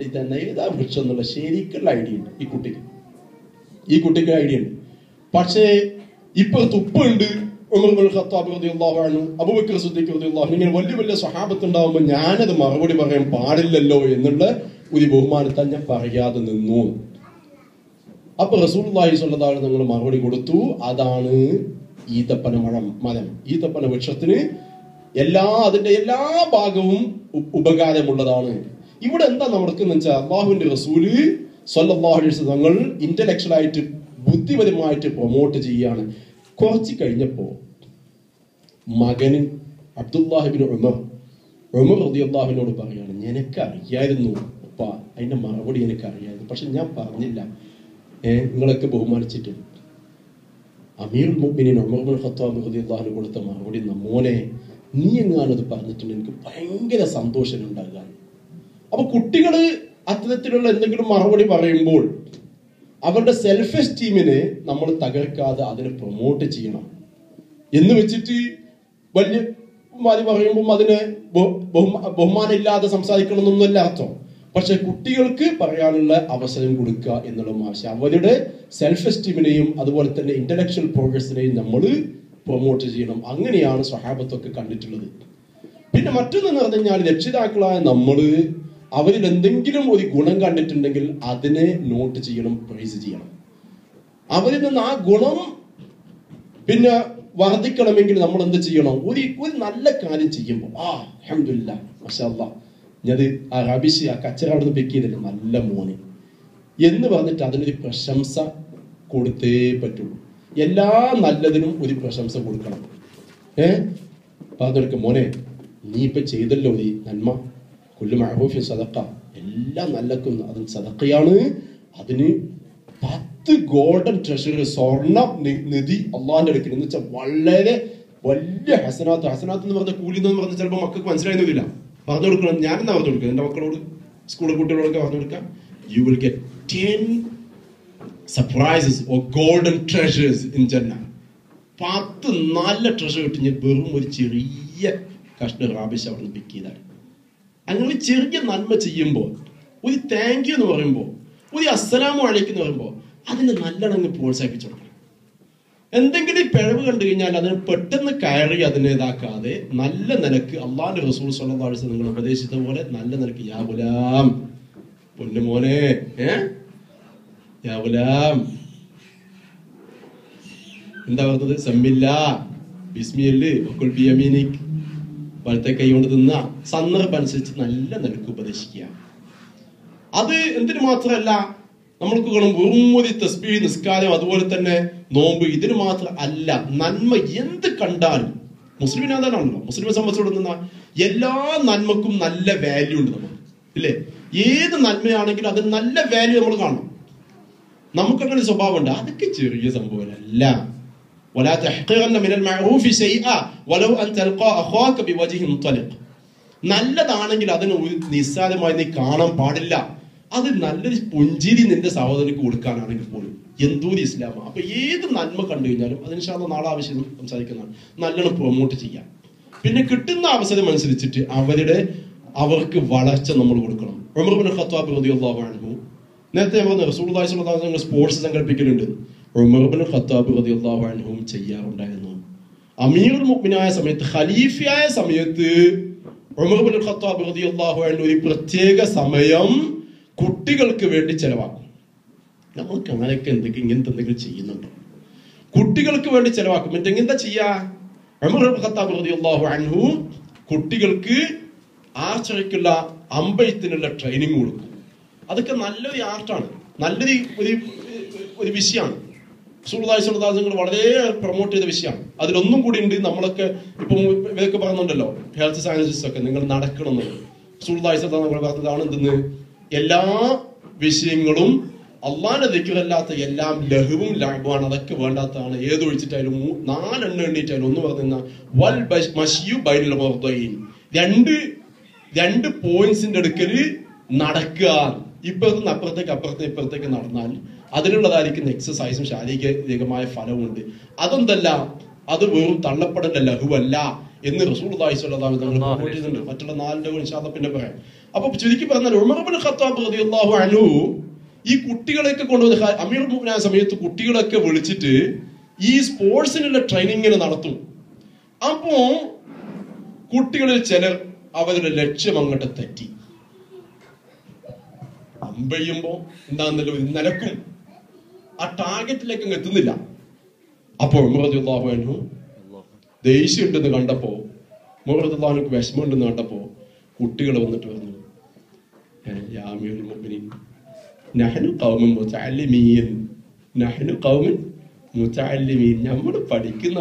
ഇതന്നെ ഏതാ വൃക്ഷം എന്നുള്ള ശരിക്കുള്ള ഐഡിയ ഉണ്ട് ഈ കുട്ടിക്ക് ഐഡിയ ഉണ്ട്. പക്ഷേ ഇപ്പൊ തുപ്പുണ്ട്. ഉമർ ഇബ്നുൽ ഖത്താബ് റളിയല്ലാഹു അൻഹു, അബൂബക്കർ സിദ്ദീഖ് റളിയല്ലാഹു അൻഹു, ഇങ്ങനെ വലിയ സ്വഹാബത്ത് ഉണ്ടാവുമ്പോൾ ഞാനത് മറുപടി പറയാൻ പാടില്ലല്ലോ എന്നുള്ള ഒരു ബഹുമാനത്താൽ ഞാൻ പറയാതെ നിന്നു. അപ്പൊ റസൂലുള്ളാഹി സ്വല്ലല്ലാഹു അലൈഹി വസല്ലം മറുപടി കൊടുത്തു, അതാണ് ഈത്തപ്പന മരം. ഈത്തപ്പന വൃക്ഷത്തിന് അതിന്റെ എല്ലാ ഭാഗവും ഉപകാരമുള്ളതാണ്. ഇവിടെ എന്താ നടക്കുന്നത് വെച്ചാൽ അള്ളാഹുവിന്റെ റസൂല് സ്വല്ലല്ലാഹു അലൈഹി വസല്ലം തങ്ങൾ ഇന്റലക്ച്വൽ ആയിട്ട് ബുദ്ധിപരമായിട്ട് പ്രൊമോട്ട് ചെയ്യാണ്. കുറച്ച് കഴിഞ്ഞപ്പോ മകന് അബ്ദുല്ലാഹി ഇബ്നു ഉമർ റളിയല്ലാഹു അൻഹു പറയാണ്, നിനക്ക് അറിയായിരുന്നു ഉപ്പ, അതിന്റെ മറുപടി എനിക്ക് അറിയായിരുന്നു, പക്ഷെ ഞാൻ പറഞ്ഞില്ല. നിങ്ങളൊക്കെ ബഹുമാനിച്ചിട്ട് അമീറുൽ മുഅ്മിനീൻ ഉമർ ഇബ്നുൽ ഖത്താബ് റളിയല്ലാഹു അൻഹു കൊടുത്ത മറുപടി, മോനെ നീ എങ്ങാനത് പറഞ്ഞിട്ടുണ്ട് എനിക്ക് ഭയങ്കര സന്തോഷം ഉണ്ടാകുക. അപ്പൊ കുട്ടികള് അത്തരത്തിലുള്ള എന്തെങ്കിലും മറുപടി പറയുമ്പോൾ അവരുടെ സെൽഫ് എസ്റ്റീമിനെ നമ്മൾ തകർക്കാതെ അതിനെ പ്രൊമോട്ട് ചെയ്യണം. എന്ന് വെച്ചിട്ട് വലിയ പറയുമ്പോൾ അതിന് ബഹുമാനം ഇല്ലാതെ സംസാരിക്കണം എന്നൊന്നുമല്ല അർത്ഥം. പക്ഷെ കുട്ടികൾക്ക് പറയാനുള്ള അവസരം കൊടുക്കുക എന്നുള്ള ആവശ്യം. അവരുടെ സെൽഫ് എസ്റ്റീമിനെയും അതുപോലെ തന്നെ ഇന്റലക്ച്വൽ പ്രോഗ്രസിനെയും നമ്മൾ പ്രൊമോട്ട് ചെയ്യണം. അങ്ങനെയാണ് സ്വഹാബത്തൊക്കെ കണ്ടിട്ടുള്ളത്. പിന്നെ മറ്റൊന്ന് പറഞ്ഞു കഴിഞ്ഞാൽ രക്ഷിതാക്കളായ നമ്മള് അവരിൽ എന്തെങ്കിലും ഒരു ഗുണം കണ്ടിട്ടുണ്ടെങ്കിൽ അതിനെ നോട്ട് ചെയ്യണം, പ്രൈസ് ചെയ്യണം. അവരിൽ നിന്ന് ആ ഗുണം പിന്നെ വർദ്ധിക്കണമെങ്കിൽ നമ്മൾ എന്ത് ചെയ്യണം? ഒരു നല്ല കാര്യം ചെയ്യുമ്പോൾ അൽഹംദുലില്ലാഹ് മാഷാ അല്ലാഹ് ഞാനത് ആ റബീഷ് ആ കച്ചറ അവിടെ നിന്ന് പിക്ക് ചെയ്തില്ല, നല്ല മോനെ എന്ന് പറഞ്ഞിട്ട് അതിനൊരു പ്രശംസ കൊടുത്തേ പറ്റുള്ളൂ. എല്ലാ നല്ലതിനും ഒരു പ്രശംസ കൊടുക്കണം. പറഞ്ഞെടുക്കും, മോനെ നീ ഇപ്പൊ ചെയ്തല്ലോ ഈ നന്മ, കുല്ലു മഅറൂഫിൻ സദഖ, എല്ലാം നല്ലക്കും അതിന് സദഖയാണ്. അതിന് 10 ഗോൾഡൻ ട്രഷറി, സ്വർണ്ണ നിധി അള്ളാഹിന്റെ അടുക്കൽ എന്ന് വെച്ചാൽ വളരെ വലിയ ഹസനാത്ത്. ഹസനാത്ത് എന്ന് പറഞ്ഞ കൂലി എന്ന് പറഞ്ഞാൽ ചിലപ്പോൾ മക്കൾക്ക് മനസ്സിലായിരുന്നില്ല. പറഞ്ഞു കൊടുക്കണം, ഞാനെന്നാ പറഞ്ഞു കൊടുക്കുക എൻ്റെ മക്കളോട്, സ്കൂൾ കുട്ടികളോടൊക്കെ പറഞ്ഞു കൊടുക്കാം. You will get 10 surprises or golden treasures in ജന്ന. 10 നല്ല ട്രഷർ കിട്ടി. ഞാൻ വെറും ഒരു ചെറിയ കഷ്ണം റാബിഷ് അവിടെ നിന്ന് പിക്ക് ചെയ്താൽ. അങ്ങനെ ഒരു ചെറിയ നന്മ ചെയ്യുമ്പോൾ, ഒരു താങ്ക് യു എന്ന് പറയുമ്പോൾ, ഒരു അസ്സലാമു അലൈക്കും എന്ന് പറയുമ്പോൾ അതിനെ നല്ലോണം പ്രോത്സാഹിപ്പിച്ചു കൊടുക്കണം. എന്തെങ്കിലും പിഴവ് കണ്ടു കഴിഞ്ഞാൽ അതിന് പെട്ടെന്ന് കയറി അതിനെ ഇതാക്കാതെ നല്ല നിലക്ക് അള്ളാഹുവിന്റെ റസൂൽ സ്വല്ലല്ലാഹു അലൈഹി വസല്ലം നിങ്ങൾ ഉപദേശിച്ച പോലെ നല്ല നിലക്ക് യാ ഗുലാം, പൊന്നു മോനെ, യാ ഗുലാം എന്താ പറഞ്ഞത്? സമ്മില്ലാ ബിസ്മിയല്ല് വക്കുൽ ബിയമീനിക്, വലത്തെ കൈ കൊണ്ട് തിന്ന. സന്ദർഭം അനുസരിച്ച് നല്ല നിലക്ക് ഉപദേശിക്കുക. അത് എന്തിനു മാത്രമല്ല, നമ്മൾക്ക് കാണും വെറും ഒരു തസ്ബീഹ്, നിസ്കാരം, അതുപോലെ തന്നെ നോമ്പ്, ഇതിന് മാത്രം അല്ല. നന്മ എന്ത് കണ്ടാലും മുസ്ലിമിനാഥാണല്ലോ, മുസ്ലിമിനെ സംബന്ധിച്ചിടത്തുന്ന എല്ലാ നന്മക്കും നല്ല വാല്യൂ ഉണ്ട് നമുക്ക്, ഇല്ലേ? ഏത് നന്മയാണെങ്കിലും അതിന് നല്ല വാല്യൂ നമ്മൾ കാണും. നമുക്കങ്ങനെ സ്വഭാവം ഉണ്ട്, അതൊക്കെ ചെറിയ സംഭവമല്ല. ولا تحقرن من المعروف شيئا ولو ان تلقى اخاك بوجه طلق. നല്ലതാണെങ്കിൽ അതിന് നിസ്സാരമായി നീ കാണാൻ പാടില്ല. അത് നല്ലൊരു പുഞ്ചിരി നിന്റെ സഹോദരന് കൊടുക്കാനാണെങ്കിൽ പോലും എന്തോരം ഇസ്ലാമാണ്. അപ്പൊ ഏത് നന്മ കണ്ടു കഴിഞ്ഞാലും അതിന് ശേഷം നാളെ ആവശ്യം സംസാരിക്കുന്നതാണ്, നല്ലോണം പ്രൊമോട്ട് ചെയ്യാം. പിന്നെ കിട്ടുന്ന അവസരം അനുസരിച്ചിട്ട് അവർക്ക് വളർച്ച നമ്മൾ കൊടുക്കണം. ഉമർ ഇബ്നു ഖത്താബ് റളിയല്ലാഹു അൻഹു, നേരത്തെ പറഞ്ഞ റസൂലുള്ളാഹി സ്വല്ലല്ലാഹു അലൈഹി വസല്ലം സ്പോർട്സ് സംഘടിപ്പിക്കലുണ്ട്. ഉമർ ഇബ്നു ഖത്താബ് റളിയല്ലാഹു അൻഹു ചെയ്യാറുണ്ടായിരുന്നു. അമീറുൽ മുഅ്മിനായ സമയത്ത്, ഖലീഫയായ സമയത്ത് ഉമർ ഇബ്നു ഖത്താബ് റളിയല്ലാഹു അൻഹു ഒരു പ്രത്യേക സമയം കുട്ടികൾക്ക് വേണ്ടി ചെലവാക്കും. നമ്മൾക്ക് അങ്ങനെയൊക്കെ ഇങ്ങനത്തെ എന്തെങ്കിലും ചെയ്യുന്നുണ്ടോ? കുട്ടികൾക്ക് വേണ്ടി ചെലവാക്കും. എന്നിട്ട് എന്താ ചെയ്യാ? ഉമർ ഇബ്നു ഖത്താബ് റളിയല്ലാഹു അൻഹു കുട്ടികൾക്ക് ആർച്ചറിക്കുള്ള അമ്പെയ്ത്തിനുള്ള ട്രെയിനിങ് കൊടുക്കും. അതൊക്കെ നല്ലൊരു ആർട്ടാണ്, നല്ലൊരു ഒരു വിഷയമാണ്. റസൂലുള്ളാഹി സ്വല്ലല്ലാഹു അലൈഹി വസല്ലം വളരെ പ്രൊമോട്ട് ചെയ്ത വിഷയമാണ്. അതിലൊന്നും കൂടി ഉണ്ട്. നമ്മളൊക്കെ ഇപ്പം ഇവരൊക്കെ പറയുന്നുണ്ടല്ലോ, ഹെൽത്ത് സയൻസിസ്റ്റ് ഒക്കെ, നിങ്ങൾ നടക്കണം എന്നുള്ളത്. റസൂലുള്ളാഹി സ്വല്ലല്ലാഹു അലൈഹി വസല്ലം പറഞ്ഞതാണ് എന്തെന്ന്, എല്ലാ വിഷയങ്ങളും അള്ളാഹിന്റെ ദിക്റല്ലാത്ത എല്ലാം ലഹുവും ലഅബുമാണ്, അതൊക്കെ വേണ്ടാത്തതാണ്. ഏതൊഴിച്ചിട്ടായാലും 4 എണ്ണം എണ്ണീറ്റായാലും ഒന്ന് പറഞ്ഞ വൽ മശ്യു ബൈനൽ മർദൈൻ, രണ്ട് പോയിന്റ്സിന്റെ അടുക്കല് നടക്കുക. ഇപ്പുറത്തുനിന്ന് അപ്പുറത്തേക്ക് ഇപ്പുറത്തേക്ക് നടന്നാൽ അതിനുള്ളതായിരിക്കുന്ന എക്സസൈസും ശാരീരികമായ ഫലമുണ്ട്. അതെന്തല്ല, അത് വെറും തള്ളപ്പെടേണ്ട ലഘുവല്ല എന്ന് റസൂലുള്ളാഹി സ്വല്ലല്ലാഹു അലൈഹി വസല്ലം പ്രൊമോട്ട് ചെയ്തിട്ടുണ്ട്. മറ്റുള്ള 4 ഇൻഷാ അല്ലാഹ് പിന്നെ പറയാം. അപ്പൊ ചുരുക്കി പറഞ്ഞാൽ ഉമർ ഇബ്നു ഖത്താബ് റളിയല്ലാഹു അൻഹു ഈ കുട്ടികളെയൊക്കെ കൊണ്ടുവന്ന് അമീറുൽ മുഅ്മിനീൻ സമയത്ത് കുട്ടികളൊക്കെ വിളിച്ചിട്ട് ഈ സ്പോർട്സിനുള്ള ട്രെയിനിങ്ങിന് നടത്തും. അപ്പോ കുട്ടികളിൽ ചിലർ അവരുടെ ലക്ഷ്യം അങ്ങോട്ട് തെറ്റി. അമ്പെയ്യുമ്പോ എന്താന്നല്ലോ നിലക്കും, ആ ടാർഗറ്റിലേക്ക് അങ്ങ് എത്തുന്നില്ല. അപ്പൊ ഉമർ റളിയല്ലാഹു അൻഹു ദേഷ്യം ഉണ്ടെന്ന് കണ്ടപ്പോ, ഉമർ റളിയല്ലാഹു അൻഹു വിഷമം ഉണ്ടെന്ന് കണ്ടപ്പോ കുട്ടികൾ വന്നിട്ട് പറഞ്ഞു, യാ അമീറുൽ മുഅ്മിനീൻ നഹ്നു ഖൗമുൻ മുതഅല്ലിമീൻ, നമ്മൾ പഠിക്കുന്ന